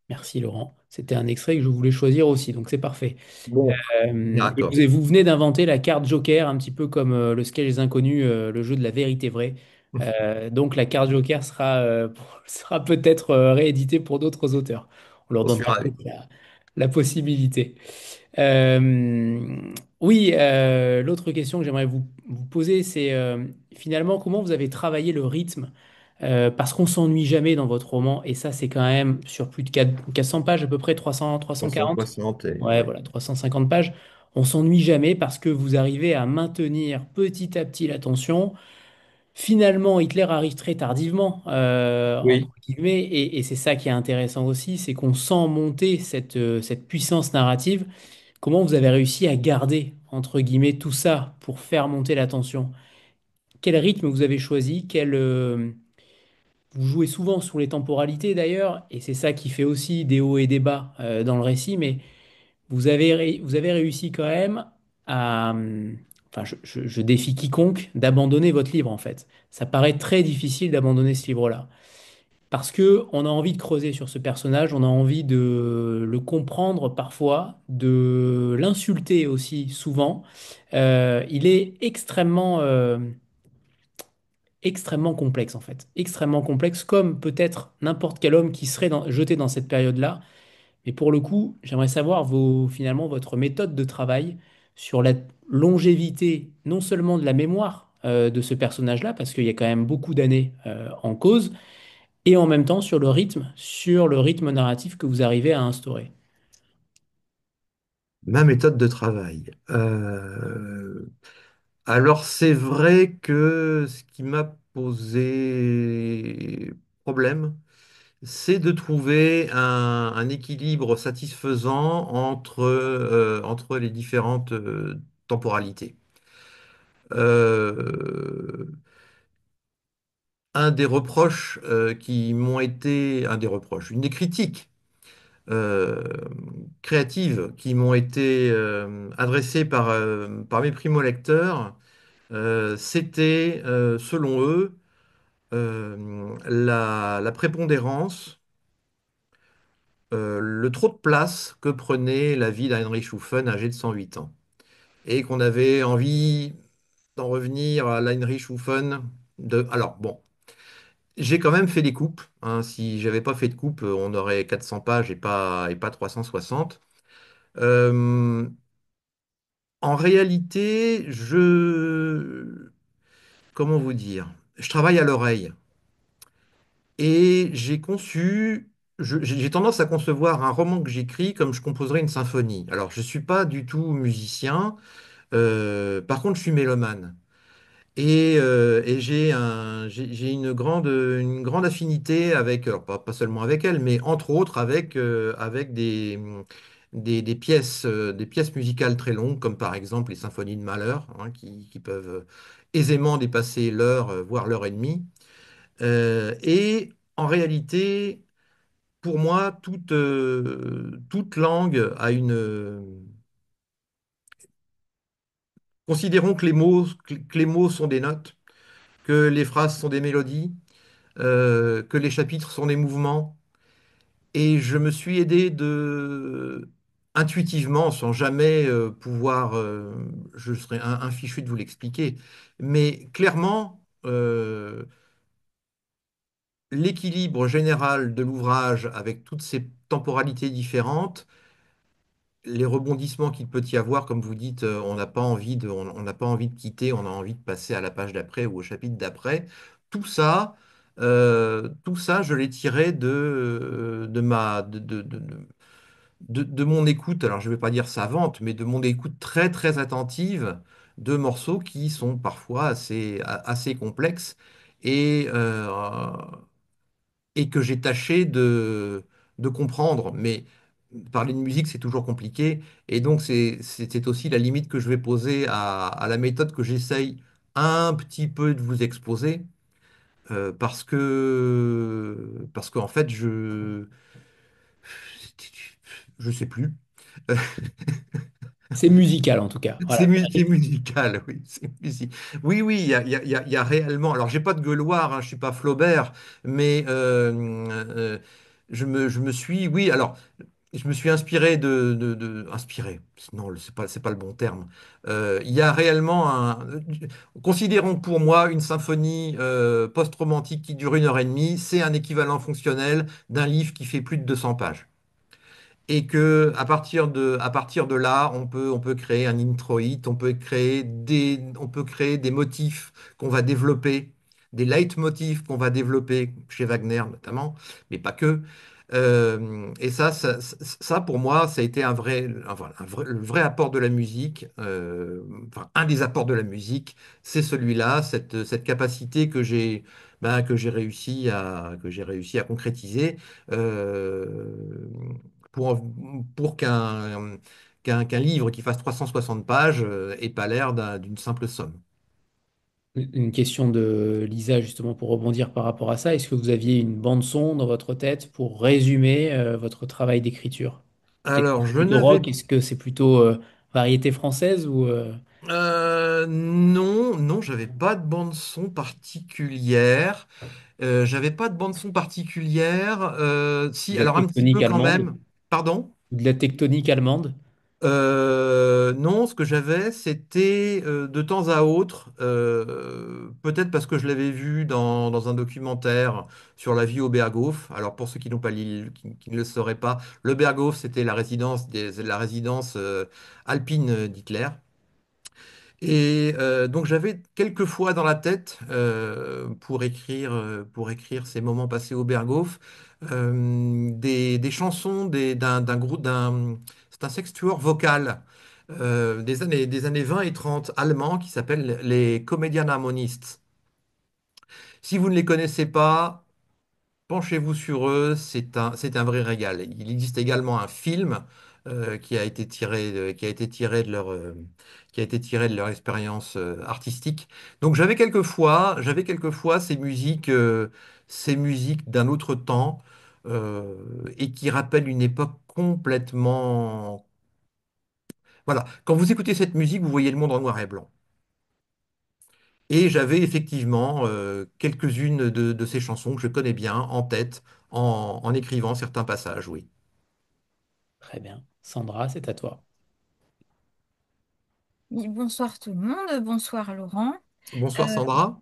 Merci Laurent. C'était un extrait que je voulais choisir aussi, donc c'est parfait. Bon, Et d'accord. vous venez d'inventer la carte Joker, un petit peu comme le sketch des inconnus, le jeu de la vérité vraie. Donc la carte Joker sera peut-être rééditée pour d'autres auteurs. On leur J'en suis donnera ravi. peut-être la possibilité. Euh, oui, l'autre question que j'aimerais vous poser, c'est finalement comment vous avez travaillé le rythme, parce qu'on s'ennuie jamais dans votre roman, et ça c'est quand même sur plus de 400 pages, à peu près 340. 360 et Ouais, ouais. voilà, 350 pages. On s'ennuie jamais parce que vous arrivez à maintenir petit à petit l'attention. Finalement, Hitler arrive très tardivement, entre Oui. guillemets, et c'est ça qui est intéressant aussi, c'est qu'on sent monter cette puissance narrative. Comment vous avez réussi à garder, entre guillemets, tout ça pour faire monter la tension? Quel rythme vous avez choisi? Vous jouez souvent sur les temporalités d'ailleurs, et c'est ça qui fait aussi des hauts et des bas dans le récit, mais vous avez réussi quand même à... Enfin, je défie quiconque d'abandonner votre livre en fait. Ça paraît très difficile d'abandonner ce livre-là. Parce que on a envie de creuser sur ce personnage, on a envie de le comprendre parfois, de l'insulter aussi souvent. Il est extrêmement complexe en fait, extrêmement complexe, comme peut-être n'importe quel homme qui serait jeté dans cette période-là. Mais pour le coup, j'aimerais savoir finalement votre méthode de travail sur la longévité, non seulement de la mémoire de ce personnage-là, parce qu'il y a quand même beaucoup d'années en cause, et en même temps sur le rythme narratif que vous arrivez à instaurer. Ma méthode de travail. Alors c'est vrai que ce qui m'a posé problème, c'est de trouver un équilibre satisfaisant entre les différentes temporalités. Euh, un des reproches qui m'ont été, un des reproches, une des critiques euh, créatives qui m'ont été adressées par mes primo-lecteurs, c'était, selon eux, la prépondérance, le trop de place que prenait la vie d'Heinrich Schuffen âgé de 108 ans. Et qu'on avait envie d'en revenir à l'Heinrich Schuffen. Alors, bon, j'ai quand même fait des coupes, hein. Si j'avais pas fait de coupe, on aurait 400 pages et pas 360. Euh, En réalité, comment vous dire? Je travaille à l'oreille et j'ai conçu, j'ai tendance à concevoir un roman que j'écris comme je composerais une symphonie. Alors, je suis pas du tout musicien, par contre, je suis mélomane. Et j'ai une grande affinité avec, alors pas seulement avec elle, mais entre autres avec des pièces musicales très longues, comme par exemple les symphonies de Mahler, hein, qui peuvent aisément dépasser l'heure, voire l'heure et demie. Et en réalité, pour moi, toute langue a considérons que les mots sont des notes, que les phrases sont des mélodies, que les chapitres sont des mouvements. Et je me suis aidé intuitivement, sans jamais pouvoir, je serais infichu de vous l'expliquer, mais clairement, l'équilibre général de l'ouvrage avec toutes ces temporalités différentes, les rebondissements qu'il peut y avoir, comme vous dites, on n'a pas envie de quitter, on a envie de passer à la page d'après ou au chapitre d'après. Tout ça, je l'ai tiré de mon écoute. Alors, je ne vais pas dire savante, mais de mon écoute très très attentive de morceaux qui sont parfois assez complexes et, euh, et que j'ai tâché de comprendre. Mais parler de musique, c'est toujours compliqué. Et donc, c'est aussi la limite que je vais poser à la méthode que j'essaye un petit peu de vous exposer. Parce qu'en fait, je sais plus. C'est musical en tout cas. Voilà. C'est musical, oui. Oui, oui, il y a réellement. Alors, j'ai pas de gueuloir, hein, je suis pas Flaubert, mais je me suis. Oui, alors, je me suis inspiré inspiré. Non, c'est pas le bon terme. Il y a réellement un. Considérons que pour moi une symphonie post-romantique qui dure 1 heure et demie, c'est un équivalent fonctionnel d'un livre qui fait plus de 200 pages et que à partir de là, on peut créer un introit, on peut créer des motifs qu'on va développer, des leitmotifs qu'on va développer chez Wagner notamment, mais pas que. Et ça, pour moi, ça a été le vrai apport de la musique. Enfin, un des apports de la musique, c'est celui-là, cette capacité que j'ai réussi à concrétiser. Euh, pour, pour qu'un livre qui fasse 360 pages ait pas l'air d'une simple somme. Une question de Lisa, justement, pour rebondir par rapport à ça. Est-ce que vous aviez une bande son dans votre tête pour résumer votre travail d'écriture? Est-ce que Alors, c'est je plutôt n'avais rock? Est-ce que c'est plutôt variété française ou non, non, j'avais pas de bande son particulière. J'avais pas de bande son particulière. Si, de la alors un petit tectonique peu quand allemande? même. Pardon? De la tectonique allemande? Non, ce que j'avais, c'était de temps à autre, peut-être parce que je l'avais vu dans un documentaire sur la vie au Berghof. Alors pour ceux qui n'ont pas qui ne le sauraient pas, le Berghof, c'était la résidence alpine d'Hitler. Et donc j'avais quelques fois dans la tête pour écrire ces moments passés au Berghof, des chansons d'un groupe, c'est un sextuor vocal des années 20 et 30 allemands qui s'appellent les Komödianharmonistes. Si vous ne les connaissez pas, penchez-vous sur eux, c'est un vrai régal. Il existe également un film qui a été tiré de qui a été tiré de leur expérience artistique. Donc j'avais quelquefois ces musiques d'un autre temps euh, et qui rappellent une époque complètement. Voilà, quand vous écoutez cette musique, vous voyez le monde en noir et blanc. Et j'avais effectivement quelques-unes de ces chansons que je connais bien en tête en écrivant certains passages, oui. Très bien. Sandra, c'est à toi. Oui, bonsoir tout le monde, bonsoir Laurent. Euh, Bonsoir Sandra.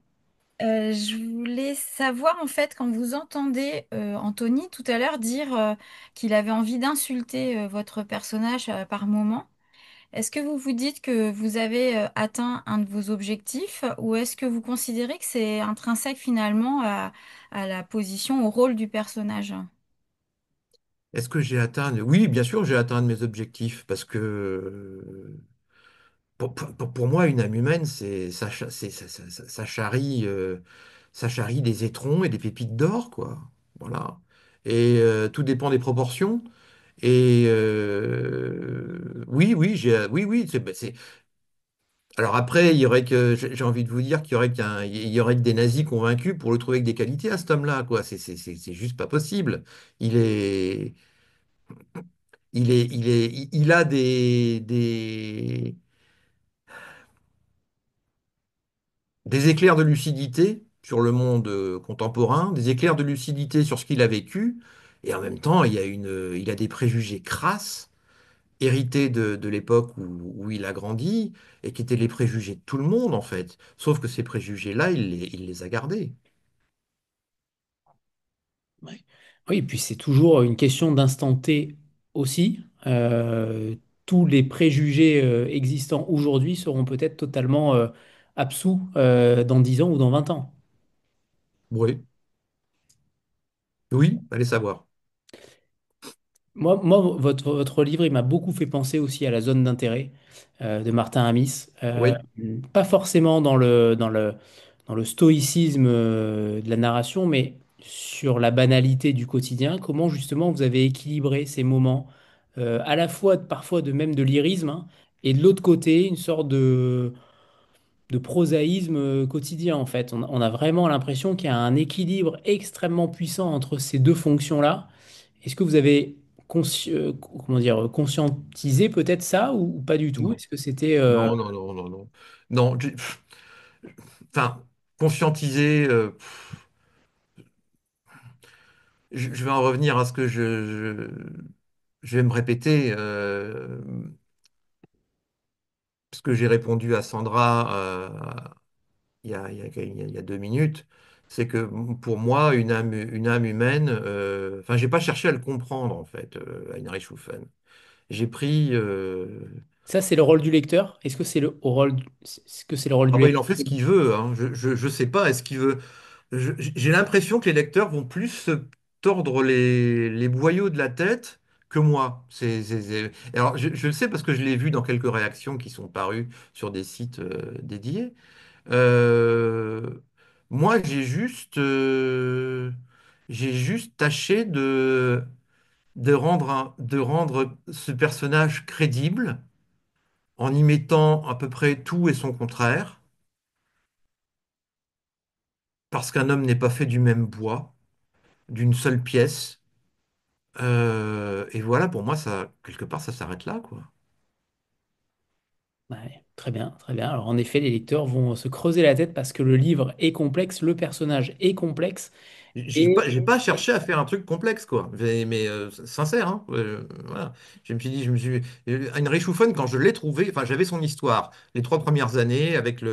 je voulais savoir en fait quand vous entendez Anthony tout à l'heure dire qu'il avait envie d'insulter votre personnage par moment, est-ce que vous vous dites que vous avez atteint un de vos objectifs ou est-ce que vous considérez que c'est intrinsèque finalement à la position, au rôle du personnage? Est-ce que j'ai atteint... Oui, bien sûr, j'ai atteint un de mes objectifs parce que pour moi, une âme humaine, ça charrie des étrons et des pépites d'or, quoi. Voilà. Et tout dépend des proportions. Et oui, oui. Alors après, il y aurait que, j'ai envie de vous dire il y aurait que des nazis convaincus pour le trouver avec des qualités à cet homme-là, quoi. C'est juste pas possible. Il est, il a des éclairs de lucidité sur le monde contemporain, des éclairs de lucidité sur ce qu'il a vécu, et en même temps, il a des préjugés crasses, hérités de l'époque où il a grandi, et qui étaient les préjugés de tout le monde, en fait. Sauf que ces préjugés-là, il les a gardés. Ouais. Oui, puis c'est toujours une question d'instant T aussi. Tous les préjugés existants aujourd'hui seront peut-être totalement absous dans 10 ans ou dans 20 ans. Oui, oui, allez savoir. Moi, votre livre, il m'a beaucoup fait penser aussi à La zone d'intérêt de Martin Amis. Oui. Pas forcément dans le stoïcisme de la narration, mais sur la banalité du quotidien. Comment justement vous avez équilibré ces moments, à la fois parfois de même de lyrisme, hein, et de l'autre côté, une sorte de prosaïsme quotidien en fait. On a vraiment l'impression qu'il y a un équilibre extrêmement puissant entre ces deux fonctions-là. Est-ce que vous avez comment dire, conscientisé peut-être ça ou pas du tout? Non, Est-ce que c'était non, non, non, non, non. Non, enfin, conscientiser. Je vais en revenir à ce que je vais me répéter, ce que j'ai répondu à Sandra il y a 2 minutes, c'est que pour moi, une âme humaine, enfin, j'ai pas cherché à le comprendre en fait, Heinrich Schüffen. J'ai pris, ça, c'est le rôle du lecteur? Est-ce que c'est le rôle est-ce que c'est le rôle ah du bah, il en lecteur? fait ce qu'il veut, hein. Je sais pas, est-ce qu'il veut. J'ai l'impression que les lecteurs vont plus se tordre les boyaux de la tête que moi. Alors, je le sais parce que je l'ai vu dans quelques réactions qui sont parues sur des sites dédiés. Euh, Moi, j'ai juste tâché de rendre ce personnage crédible en y mettant à peu près tout et son contraire, parce qu'un homme n'est pas fait du même bois, d'une seule pièce. Et voilà, pour moi, ça, quelque part, ça s'arrête là, quoi. Ouais, très bien, très bien. Alors en effet, les lecteurs vont se creuser la tête parce que le livre est complexe, le personnage est complexe. Et J'ai pas cherché à faire un truc complexe, quoi. Sincère, hein. Voilà. Je me suis, Heinrich Schüffen, quand je l'ai trouvé, enfin, j'avais son histoire, les 3 premières années avec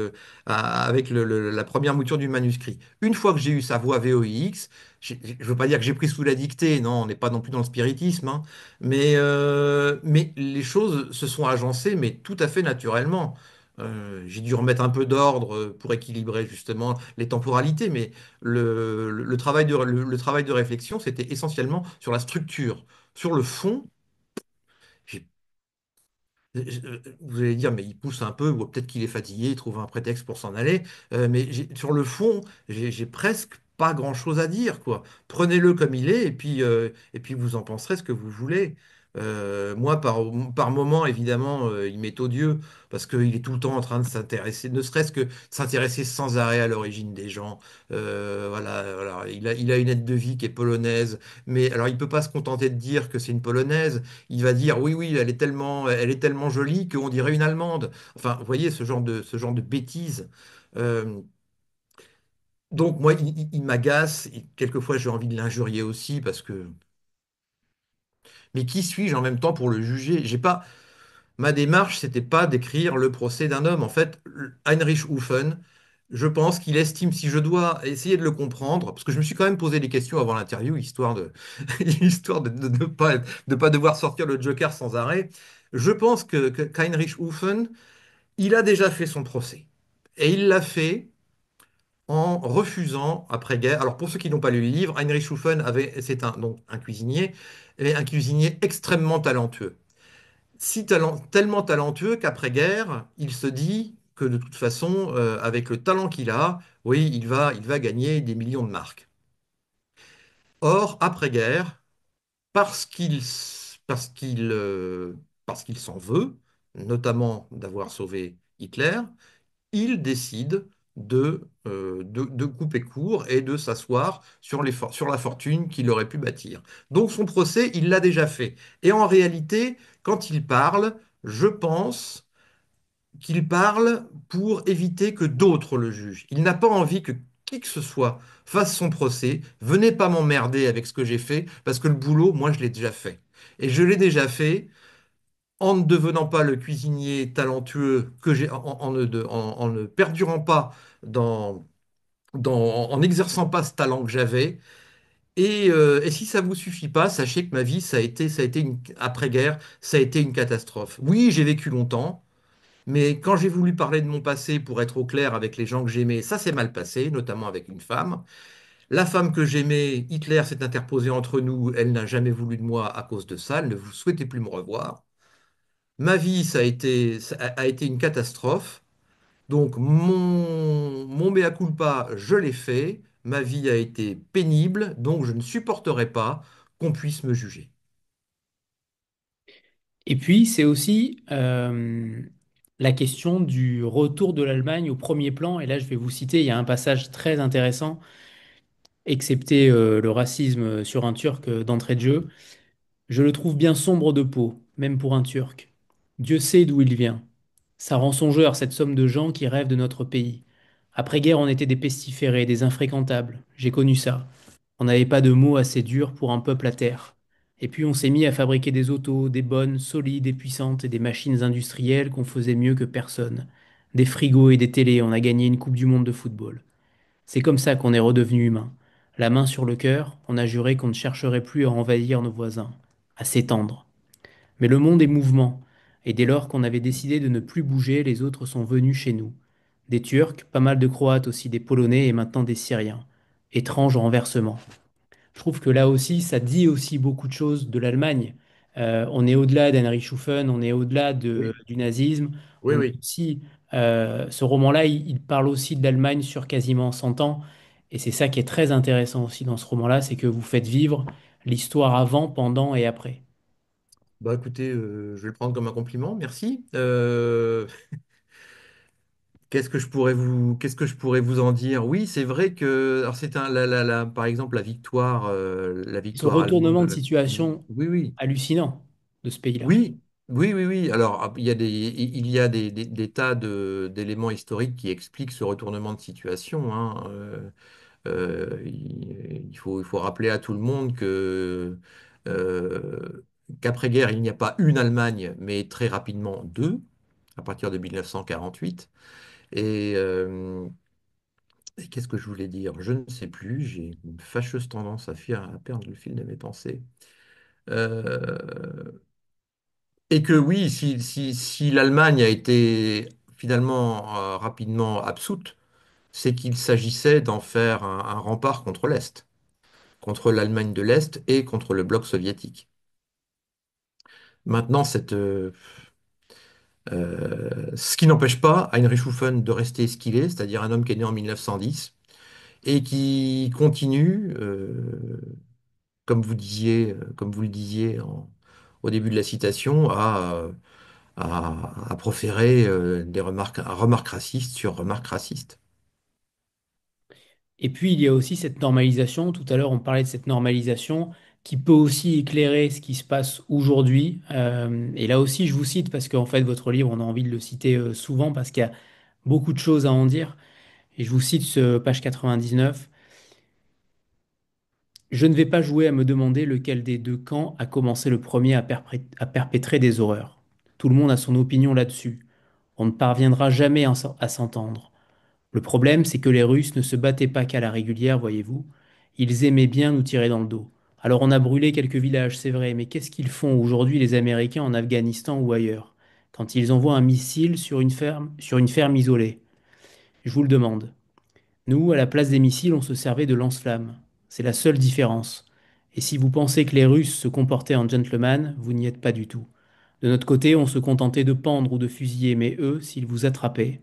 avec la première mouture du manuscrit. Une fois que j'ai eu sa voix VOIX, je veux pas dire que j'ai pris sous la dictée, non, on n'est pas non plus dans le spiritisme, hein. Mais les choses se sont agencées, mais tout à fait naturellement. J'ai dû remettre un peu d'ordre pour équilibrer justement les temporalités, mais le travail de réflexion, c'était essentiellement sur la structure. Sur le fond, j'ai- vous allez dire, mais il pousse un peu, ou peut-être qu'il est fatigué, il trouve un prétexte pour s'en aller. Sur le fond, j'ai presque pas grand-chose à dire, quoi. Prenez-le comme il est, et puis vous en penserez ce que vous voulez. Moi, par moment, évidemment, il m'est odieux parce qu'il est tout le temps en train de s'intéresser, ne serait-ce que s'intéresser sans arrêt à l'origine des gens. Voilà. Il a une aide de vie qui est polonaise, mais alors il peut pas se contenter de dire que c'est une polonaise. Il va dire oui, oui, elle est tellement jolie qu'on dirait une Allemande. Enfin, vous voyez ce genre de bêtises. Euh, donc moi, il m'agace. Quelquefois, j'ai envie de l'injurier aussi parce que. Mais qui suis-je en même temps pour le juger? J'ai pas. Ma démarche, c'était pas d'écrire le procès d'un homme. En fait, Heinrich Hufen, je pense qu'il estime, si je dois essayer de le comprendre, parce que je me suis quand même posé des questions avant l'interview, histoire de, histoire de ne pas devoir sortir le Joker sans arrêt. Je pense qu'Heinrich Hufen, il a déjà fait son procès. Et il l'a fait en refusant, après-guerre. Alors, pour ceux qui n'ont pas lu le livre, Heinrich Hufen c'est donc un cuisinier, et un cuisinier extrêmement talentueux tellement talentueux qu'après-guerre, il se dit que de toute façon, avec le talent qu'il a, oui, il va gagner des millions de marks. Or, après-guerre, parce qu'il parce qu'il parce qu'il s'en veut, notamment d'avoir sauvé Hitler, il décide de couper court et de s'asseoir sur la fortune qu'il aurait pu bâtir. Donc son procès, il l'a déjà fait. Et en réalité, quand il parle, je pense qu'il parle pour éviter que d'autres le jugent. Il n'a pas envie que qui que ce soit fasse son procès. Venez pas m'emmerder avec ce que j'ai fait, parce que le boulot, moi, je l'ai déjà fait. Et je l'ai déjà fait en ne devenant pas le cuisinier talentueux que j'ai, en ne perdurant pas en n'exerçant pas ce talent que j'avais. Et si ça vous suffit pas, sachez que ma vie, ça a été après-guerre, ça a été une catastrophe. Oui, j'ai vécu longtemps, mais quand j'ai voulu parler de mon passé pour être au clair avec les gens que j'aimais, ça s'est mal passé, notamment avec une femme. La femme que j'aimais, Hitler s'est interposé entre nous, elle n'a jamais voulu de moi à cause de ça, elle ne souhaitait plus me revoir. Ma vie, ça a été une catastrophe. Donc, mon mea culpa, je l'ai fait. Ma vie a été pénible, donc je ne supporterai pas qu'on puisse me juger. Et puis, c'est aussi la question du retour de l'Allemagne au premier plan. Et là, je vais vous citer, il y a un passage très intéressant, excepté le racisme sur un Turc d'entrée de jeu. Je le trouve bien sombre de peau, même pour un Turc. Dieu sait d'où il vient. Ça rend songeur cette somme de gens qui rêvent de notre pays. Après-guerre, on était des pestiférés, des infréquentables. J'ai connu ça. On n'avait pas de mots assez durs pour un peuple à terre. Et puis on s'est mis à fabriquer des autos, des bonnes, solides et puissantes, et des machines industrielles qu'on faisait mieux que personne. Des frigos et des télés, on a gagné une Coupe du Monde de football. C'est comme ça qu'on est redevenu humain. La main sur le cœur, on a juré qu'on ne chercherait plus à envahir nos voisins, à s'étendre. Mais le monde est mouvement, et dès lors qu'on avait décidé de ne plus bouger, les autres sont venus chez nous. Des Turcs, pas mal de Croates aussi, des Polonais et maintenant des Syriens. Étrange renversement. Je trouve que là aussi, ça dit aussi beaucoup de choses de l'Allemagne. On est au-delà d'Heinrich Schuffen, on est au-delà Oui, du nazisme. oui, On est oui. aussi, ce roman-là, il parle aussi de l'Allemagne sur quasiment 100 ans. Et c'est ça qui est très intéressant aussi dans ce roman-là, c'est que vous faites vivre l'histoire avant, pendant et après. Bah écoutez, je vais le prendre comme un compliment, merci. Qu'est-ce que je pourrais vous en dire? Oui, c'est vrai que, alors par exemple, la Ce victoire allemande retournement de de la Seconde Guerre. situation Oui, oui, hallucinant de ce pays-là. oui, oui, oui, oui. Alors, il y a des tas d'éléments historiques qui expliquent ce retournement de situation, hein. Il faut rappeler à tout le monde qu'après-guerre, il n'y a pas une Allemagne, mais très rapidement deux, à partir de 1948. Et, euh, et qu'est-ce que je voulais dire? Je ne sais plus. J'ai une fâcheuse tendance à perdre le fil de mes pensées. Euh, et que oui, si l'Allemagne a été finalement rapidement absoute, c'est qu'il s'agissait d'en faire un rempart contre l'Est, contre l'Allemagne de l'Est et contre le bloc soviétique. Maintenant, ce qui n'empêche pas Heinrich Hoffen de rester ce qu'il est, c'est-à-dire un homme qui est né en 1910 et qui continue, comme vous le disiez au début de la citation, à proférer des remarques racistes sur remarques racistes. Et puis, il y a aussi cette normalisation. Tout à l'heure, on parlait de cette normalisation qui peut aussi éclairer ce qui se passe aujourd'hui. Et là aussi, je vous cite parce qu'en fait, votre livre, on a envie de le citer souvent parce qu'il y a beaucoup de choses à en dire. Et je vous cite ce page 99. Je ne vais pas jouer à me demander lequel des deux camps a commencé le premier à perpétrer des horreurs. Tout le monde a son opinion là-dessus. On ne parviendra jamais à s'entendre. Le problème, c'est que les Russes ne se battaient pas qu'à la régulière, voyez-vous. Ils aimaient bien nous tirer dans le dos. Alors on a brûlé quelques villages, c'est vrai, mais qu'est-ce qu'ils font aujourd'hui les Américains en Afghanistan ou ailleurs, quand ils envoient un missile sur une ferme isolée? Je vous le demande. Nous, à la place des missiles, on se servait de lance-flammes. C'est la seule différence. Et si vous pensez que les Russes se comportaient en gentlemen, vous n'y êtes pas du tout. De notre côté, on se contentait de pendre ou de fusiller, mais eux, s'ils vous attrapaient,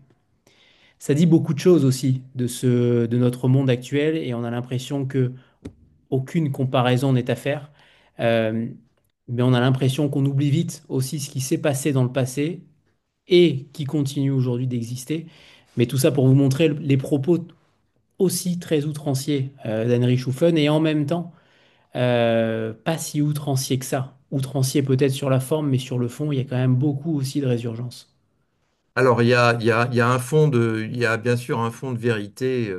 ça dit beaucoup de choses aussi de notre monde actuel et on a l'impression que aucune comparaison n'est à faire. Euh, mais on a l'impression qu'on oublie vite aussi ce qui s'est passé dans le passé et qui continue aujourd'hui d'exister. Mais tout ça pour vous montrer les propos aussi très outranciers d'Henry Schuffen et en même temps pas si outranciers que ça. Outranciers peut-être sur la forme, mais sur le fond, il y a quand même beaucoup aussi de résurgence. Alors, il y a un fond il y a bien sûr un fond de vérité.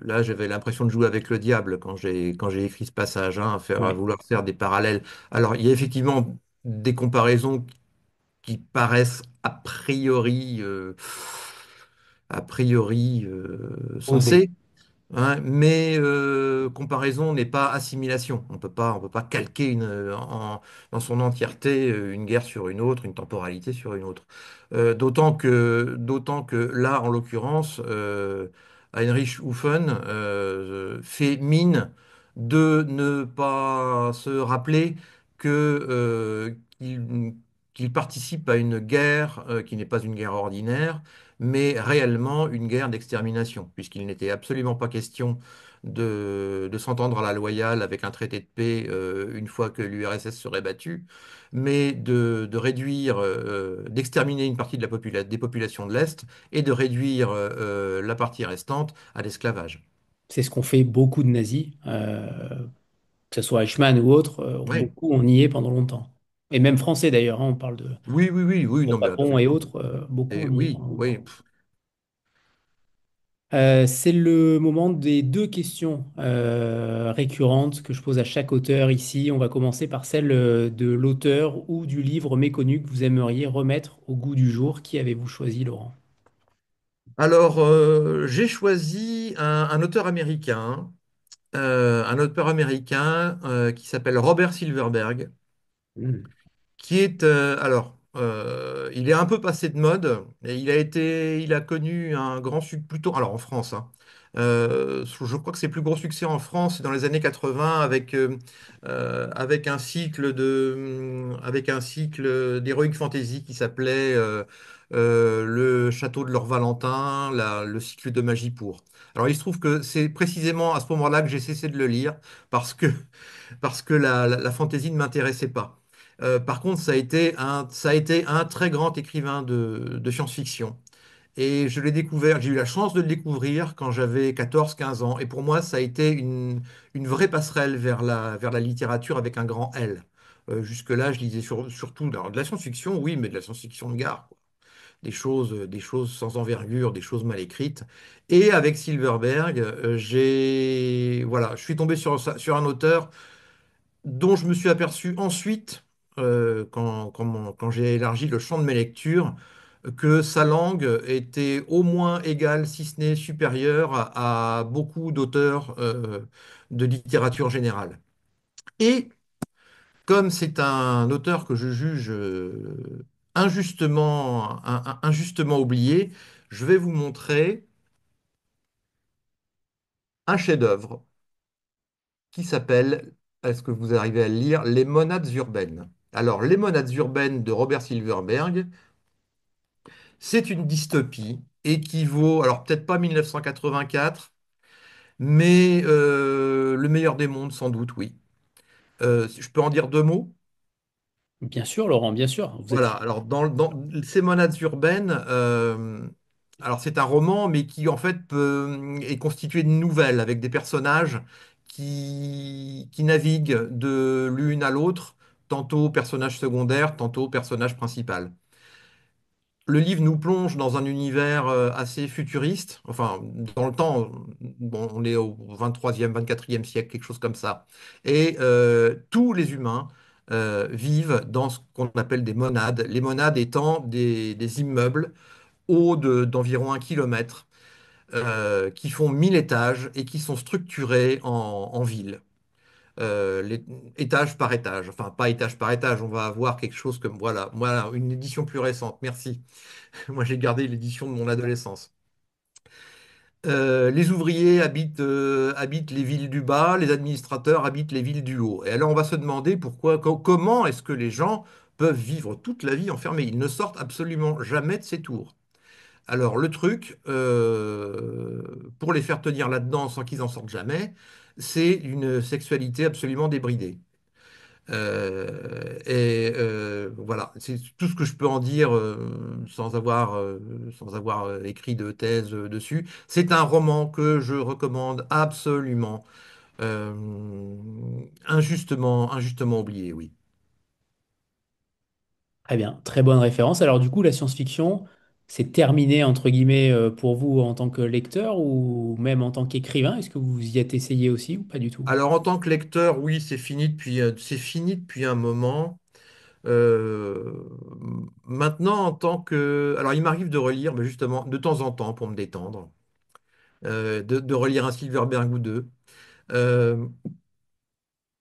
Là, j'avais l'impression de jouer avec le diable quand j'ai écrit ce passage, hein, à Ouais. vouloir faire des parallèles. Alors, il y a effectivement des comparaisons qui paraissent a priori Osé. sensées. Hein, mais comparaison n'est pas assimilation. On peut pas calquer dans son entièreté une guerre sur une autre, une temporalité sur une autre. D'autant que là, en l'occurrence, Heinrich Hufen fait mine de ne pas se rappeler que, qu'il participe à une guerre qui n'est pas une guerre ordinaire mais réellement une guerre d'extermination, puisqu'il n'était absolument pas question de s'entendre à la loyale avec un traité de paix une fois que l'URSS serait battue, mais de réduire, d'exterminer une partie de des populations de l'Est et de réduire la partie restante à l'esclavage. C'est ce qu'ont fait beaucoup de nazis, que ce soit Eichmann ou autre, Oui, beaucoup ont nié pendant longtemps. Et même français d'ailleurs, hein, on parle de oui, non, mais Papon et absolument. autres, beaucoup ont Et nié oui, pendant oui. longtemps. C'est le moment des deux questions récurrentes que je pose à chaque auteur ici. On va commencer par celle de l'auteur ou du livre méconnu que vous aimeriez remettre au goût du jour. Qui avez-vous choisi, Laurent? Alors, j'ai choisi un auteur américain qui s'appelle Robert Silverberg, Hmm. qui est il est un peu passé de mode et il a connu un grand succès plutôt alors en France, hein. Je crois que ses plus gros succès en France c'est dans les années 80 avec un cycle d'heroic fantasy qui s'appelait Le Château de Lord Valentin, le cycle de magie pour. Alors il se trouve que c'est précisément à ce moment-là que j'ai cessé de le lire parce que la fantaisie ne m'intéressait pas. Par contre, ça a été un très grand écrivain de science-fiction. Et je l'ai découvert, j'ai eu la chance de le découvrir quand j'avais 14 15 ans. Et pour moi, ça a été une vraie passerelle vers la littérature avec un grand L. Jusque-là, je lisais surtout alors, de la science-fiction, oui, mais de la science-fiction de gare, quoi. Des choses sans envergure, des choses mal écrites. Et avec Silverberg, voilà, je suis tombé sur un auteur dont je me suis aperçu ensuite, quand j'ai élargi le champ de mes lectures, que sa langue était au moins égale, si ce n'est supérieure, à beaucoup d'auteurs de littérature générale. Et comme c'est un auteur que je juge injustement oublié, je vais vous montrer un chef-d'œuvre qui s'appelle, est-ce que vous arrivez à le lire, Les Monades urbaines. Alors, Les Monades urbaines de Robert Silverberg, c'est une dystopie et qui vaut, alors peut-être pas 1984, mais le meilleur des mondes, sans doute, oui. Je peux en dire deux mots? Bien sûr, Laurent, bien sûr. Vous êtes... Voilà, alors dans ces monades urbaines, alors c'est un roman, mais qui en fait est constitué de nouvelles avec des personnages qui naviguent de l'une à l'autre, tantôt personnage secondaire, tantôt personnage principal. Le livre nous plonge dans un univers assez futuriste, enfin dans le temps, bon, on est au 23e, 24e siècle, quelque chose comme ça. Et tous les humains vivent dans ce qu'on appelle des monades, les monades étant des immeubles hauts d'environ 1 kilomètre, qui font 1000 étages et qui sont structurés en ville. Étage par étage, enfin pas étage par étage, on va avoir quelque chose comme, voilà, une édition plus récente, merci. Moi, j'ai gardé l'édition de mon adolescence. Les ouvriers habitent les villes du bas, les administrateurs habitent les villes du haut. Et alors, on va se demander comment est-ce que les gens peuvent vivre toute la vie enfermés? Ils ne sortent absolument jamais de ces tours. Alors, le truc, pour les faire tenir là-dedans sans qu'ils en sortent jamais, c'est une sexualité absolument débridée. Voilà, c'est tout ce que je peux en dire sans avoir écrit de thèse dessus. C'est un roman que je recommande absolument, euh, injustement oublié, oui. Très bien, très bonne référence. Alors du coup, la science-fiction, c'est terminé entre guillemets pour vous en tant que lecteur ou même en tant qu'écrivain. Est-ce que vous y êtes essayé aussi ou pas du tout? Alors en tant que lecteur, oui, c'est fini depuis un moment. Euh, Maintenant, en tant que... Alors il m'arrive de relire, mais justement, de temps en temps pour me détendre, de relire un Silverberg ou deux. Euh,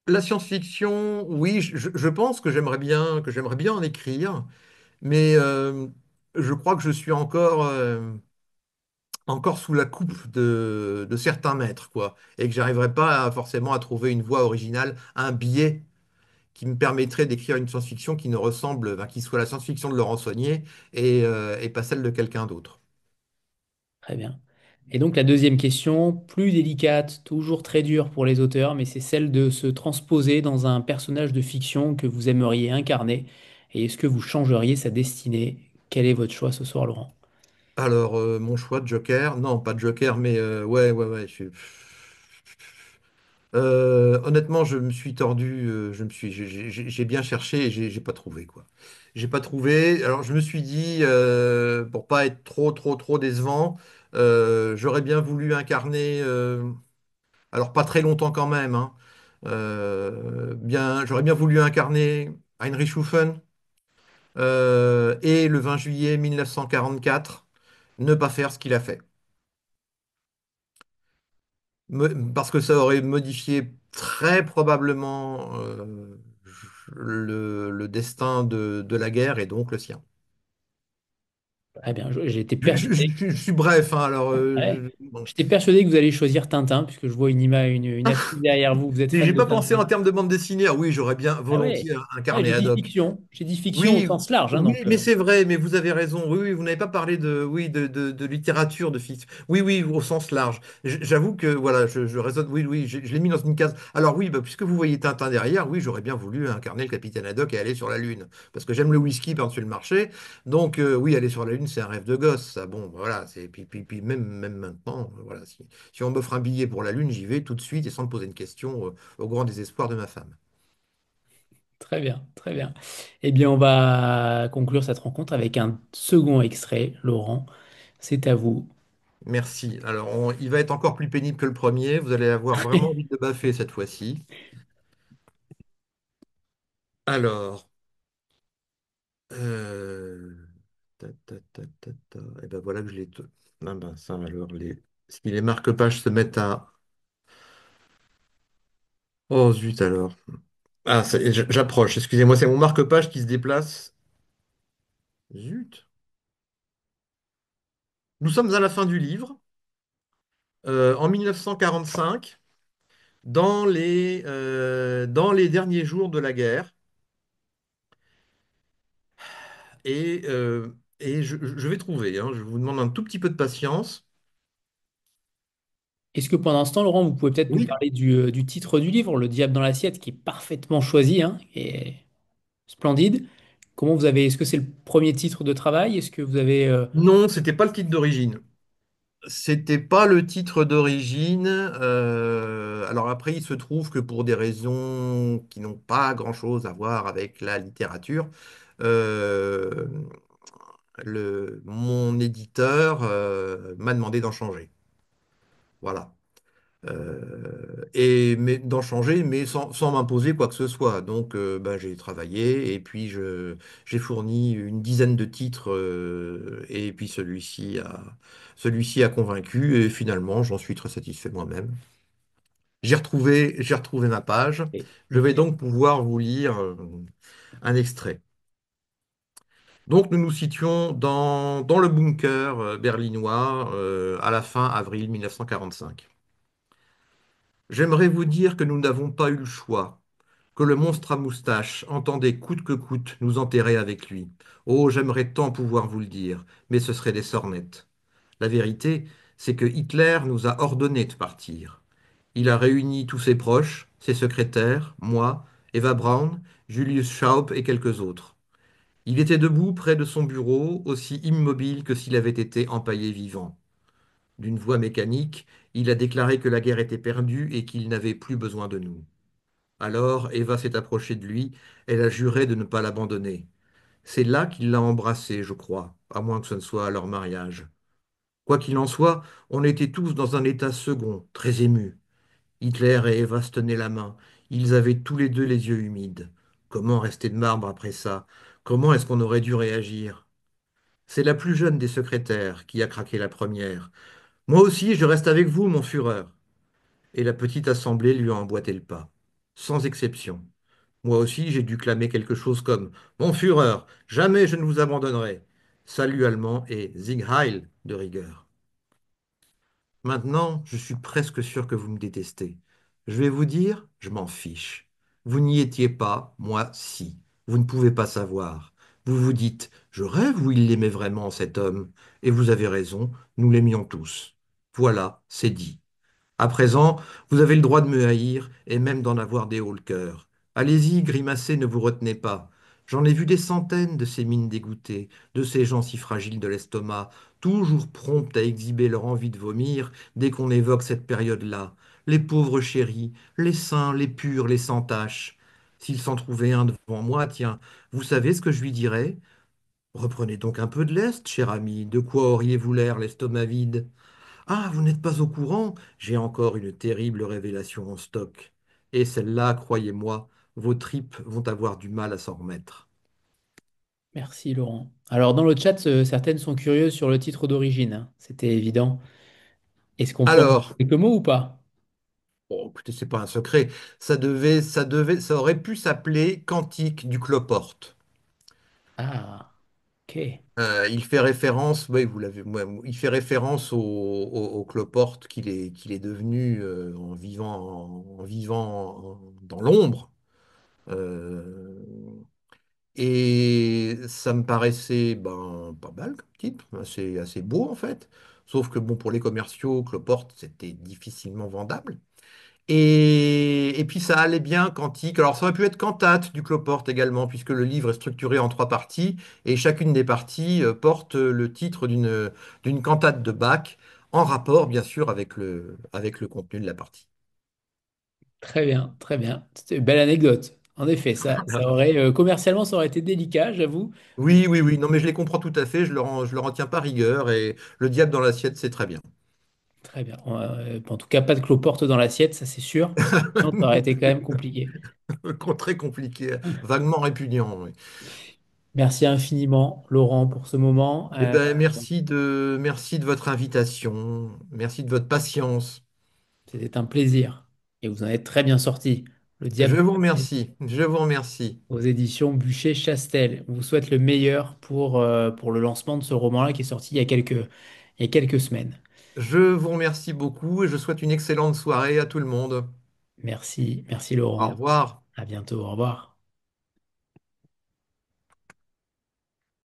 La science-fiction, oui, je pense que j'aimerais bien en écrire, mais je crois que je suis encore sous la coupe de certains maîtres, quoi, et que j'arriverai pas forcément à trouver une voie originale, un biais qui me permettrait d'écrire une science-fiction qui ne ressemble, enfin, qui soit la science-fiction de Laurent Saunier et pas celle de quelqu'un d'autre. Très bien. Et donc la deuxième question, plus délicate, toujours très dure pour les auteurs, mais c'est celle de se transposer dans un personnage de fiction que vous aimeriez incarner. Et est-ce que vous changeriez sa destinée? Quel est votre choix ce soir, Laurent? Alors, mon choix de Joker, non, pas de Joker, mais ouais, ouais, ouais. Honnêtement, je me suis tordu, j'ai bien cherché et j'ai pas trouvé, quoi. J'ai pas trouvé. Alors, je me suis dit, pour pas être trop, trop, trop décevant, j'aurais bien voulu incarner, alors pas très longtemps quand même, hein, j'aurais bien voulu incarner Heinrich Hoffen et le 20 juillet 1944, ne pas faire ce qu'il a fait. Parce que ça aurait modifié très probablement le destin de la guerre et donc le sien. Très bien, j'étais Je, je- persuadé. je- je suis bref, hein, alors Ouais. bon. J'étais persuadé que vous allez choisir Tintin, puisque je vois une image, une affiche derrière vous. Vous êtes Et fan j'ai de pas pensé en Tintin. termes de bande dessinée. Ah oui, j'aurais bien Ah ouais. volontiers Ouais, incarné j'ai dit Haddock. fiction. J'ai dit fiction au Oui, sens large, hein, oui, donc. mais c'est vrai, mais vous avez raison. Oui, oui, vous n'avez pas parlé de littérature, de fiction. Oui, oui, au sens large. J'avoue que voilà, je raisonne. Oui, oui, je l'ai mis dans une case. Alors oui, bah, puisque vous voyez Tintin derrière, oui, j'aurais bien voulu incarner le capitaine Haddock et aller sur la Lune, parce que j'aime le whisky par-dessus le marché. Donc oui, aller sur la Lune, c'est un rêve de gosse. Ça, bon, bah, voilà. Puis même maintenant, voilà, si on m'offre un billet pour la Lune, j'y vais tout de suite et sans me poser une question, au grand désespoir de ma femme. Très bien, très bien. Eh bien, on va conclure cette rencontre avec un second extrait. Laurent, c'est à vous. Merci. Alors, il va être encore plus pénible que le premier. Vous allez avoir vraiment envie de baffer cette fois-ci. Alors, euh, et ben voilà que je l'ai. Ah ben ça, alors, si les marque-pages se mettent à. Oh zut alors. Ah, j'approche. Excusez-moi, c'est mon marque-page qui se déplace. Zut. Nous sommes à la fin du livre. En 1945, dans les derniers jours de la guerre. Et je vais trouver, hein. Je vous demande un tout petit peu de patience. Est-ce que pendant ce temps, Laurent, vous pouvez peut-être nous Oui, parler du titre du livre, Le diable dans l'assiette, qui est parfaitement choisi, hein, et Splendide. Comment vous avez, est-ce que c'est le premier titre de travail? Est-ce que vous avez, Non, c'était pas le titre d'origine. C'était pas le titre d'origine. Alors après, il se trouve que pour des raisons qui n'ont pas grand-chose à voir avec la littérature, euh, mon éditeur m'a demandé d'en changer. Voilà. Mais d'en changer, mais sans m'imposer quoi que ce soit. Donc, ben, j'ai travaillé et puis j'ai fourni une dizaine de titres et puis celui-ci a convaincu et finalement, j'en suis très satisfait moi-même. J'ai retrouvé ma page. et- Je vais nickel. donc pouvoir vous lire un extrait. Donc, nous nous situons dans le bunker berlinois à la fin avril 1945. J'aimerais vous dire que nous n'avons pas eu le choix, que le monstre à moustache entendait coûte que coûte nous enterrer avec lui. Oh, j'aimerais tant pouvoir vous le dire, mais ce serait des sornettes. La vérité, c'est que Hitler nous a ordonné de partir. Il a réuni tous ses proches, ses secrétaires, moi, Eva Braun, Julius Schaub et quelques autres. Il était debout près de son bureau, aussi immobile que s'il avait été empaillé vivant. D'une voix mécanique, il a déclaré que la guerre était perdue et qu'il n'avait plus besoin de nous. Alors Eva s'est approchée de lui, elle a juré de ne pas l'abandonner. C'est là qu'il l'a embrassée, je crois, à moins que ce ne soit à leur mariage. Quoi qu'il en soit, on était tous dans un état second, très émus. Hitler et Eva se tenaient la main. Ils avaient tous les deux les yeux humides. Comment rester de marbre après ça? Comment est-ce qu'on aurait dû réagir? C'est la plus jeune des secrétaires qui a craqué la première. Moi aussi, je reste avec vous, mon Führer. Et la petite assemblée lui a emboîté le pas. Sans exception. Moi aussi, j'ai dû clamer quelque chose comme Mon Führer, jamais je ne vous abandonnerai. Salut allemand et Sieg Heil de rigueur. Maintenant, je suis presque sûr que vous me détestez. Je vais vous dire, je m'en fiche. Vous n'y étiez pas, moi si. Vous ne pouvez pas savoir. Vous vous dites, je rêve ou il l'aimait vraiment, cet homme. Et vous avez raison, nous l'aimions tous. Voilà, c'est dit. À présent, vous avez le droit de me haïr et même d'en avoir des hauts le cœur. Allez-y, grimacez, ne vous retenez pas. J'en ai vu des centaines de ces mines dégoûtées, de ces gens si fragiles de l'estomac, toujours promptes à exhiber leur envie de vomir dès qu'on évoque cette période-là. Les pauvres chéris, les saints, les purs, les sans tache. S'il s'en trouvait un devant moi, tiens, vous savez ce que je lui dirais? Reprenez donc un peu de lest, cher ami, de quoi auriez-vous l'air, l'estomac vide? Ah, vous n'êtes pas au courant? J'ai encore une terrible révélation en stock. Et celle-là, croyez-moi, vos tripes vont avoir du mal à s'en remettre. Merci Laurent. Alors dans le chat, certaines sont curieuses sur le titre d'origine, hein. C'était évident. Est-ce qu'on peut en dire Alors, quelques mots ou pas? bon, écoutez, c'est pas un secret. Ça aurait pu s'appeler Cantique du cloporte. Ah, ok. Il fait référence, oui, vous l'avez, ouais, il fait référence au cloporte qu'il est devenu en vivant dans l'ombre. Euh, Et ça me paraissait ben, pas mal comme titre, assez beau en fait. Sauf que bon, pour les commerciaux, Cloporte, c'était difficilement vendable. Et puis ça allait bien Cantique. Alors ça aurait pu être Cantate du Cloporte également, puisque le livre est structuré en trois parties, et chacune des parties porte le titre d'une cantate de Bach, en rapport bien sûr avec le contenu de la partie. Très bien, très bien. C'était une belle anecdote. En effet, ça aurait, commercialement, ça aurait été délicat, j'avoue. Oui, oui, oui, non mais je les comprends tout à fait, je leur en tiens pas rigueur, et le diable dans l'assiette, c'est très bien. Très bien. En tout cas, pas de cloporte dans l'assiette, ça c'est sûr. Sinon, ça aurait été quand même compliqué. Très compliqué, vaguement répugnant. Oui. Merci infiniment, Laurent, pour ce moment. Eh ben, merci de votre invitation, merci de votre patience. C'était un plaisir. Et vous en êtes très bien sorti. Le Je diable vous remercie, je vous remercie. aux éditions Bûcher-Chastel. On vous souhaite le meilleur pour le lancement de ce roman-là qui est sorti il y a quelques semaines. Je vous remercie beaucoup et je souhaite une excellente soirée à tout le monde. Merci, merci Au Laurent. revoir. À bientôt. Au revoir.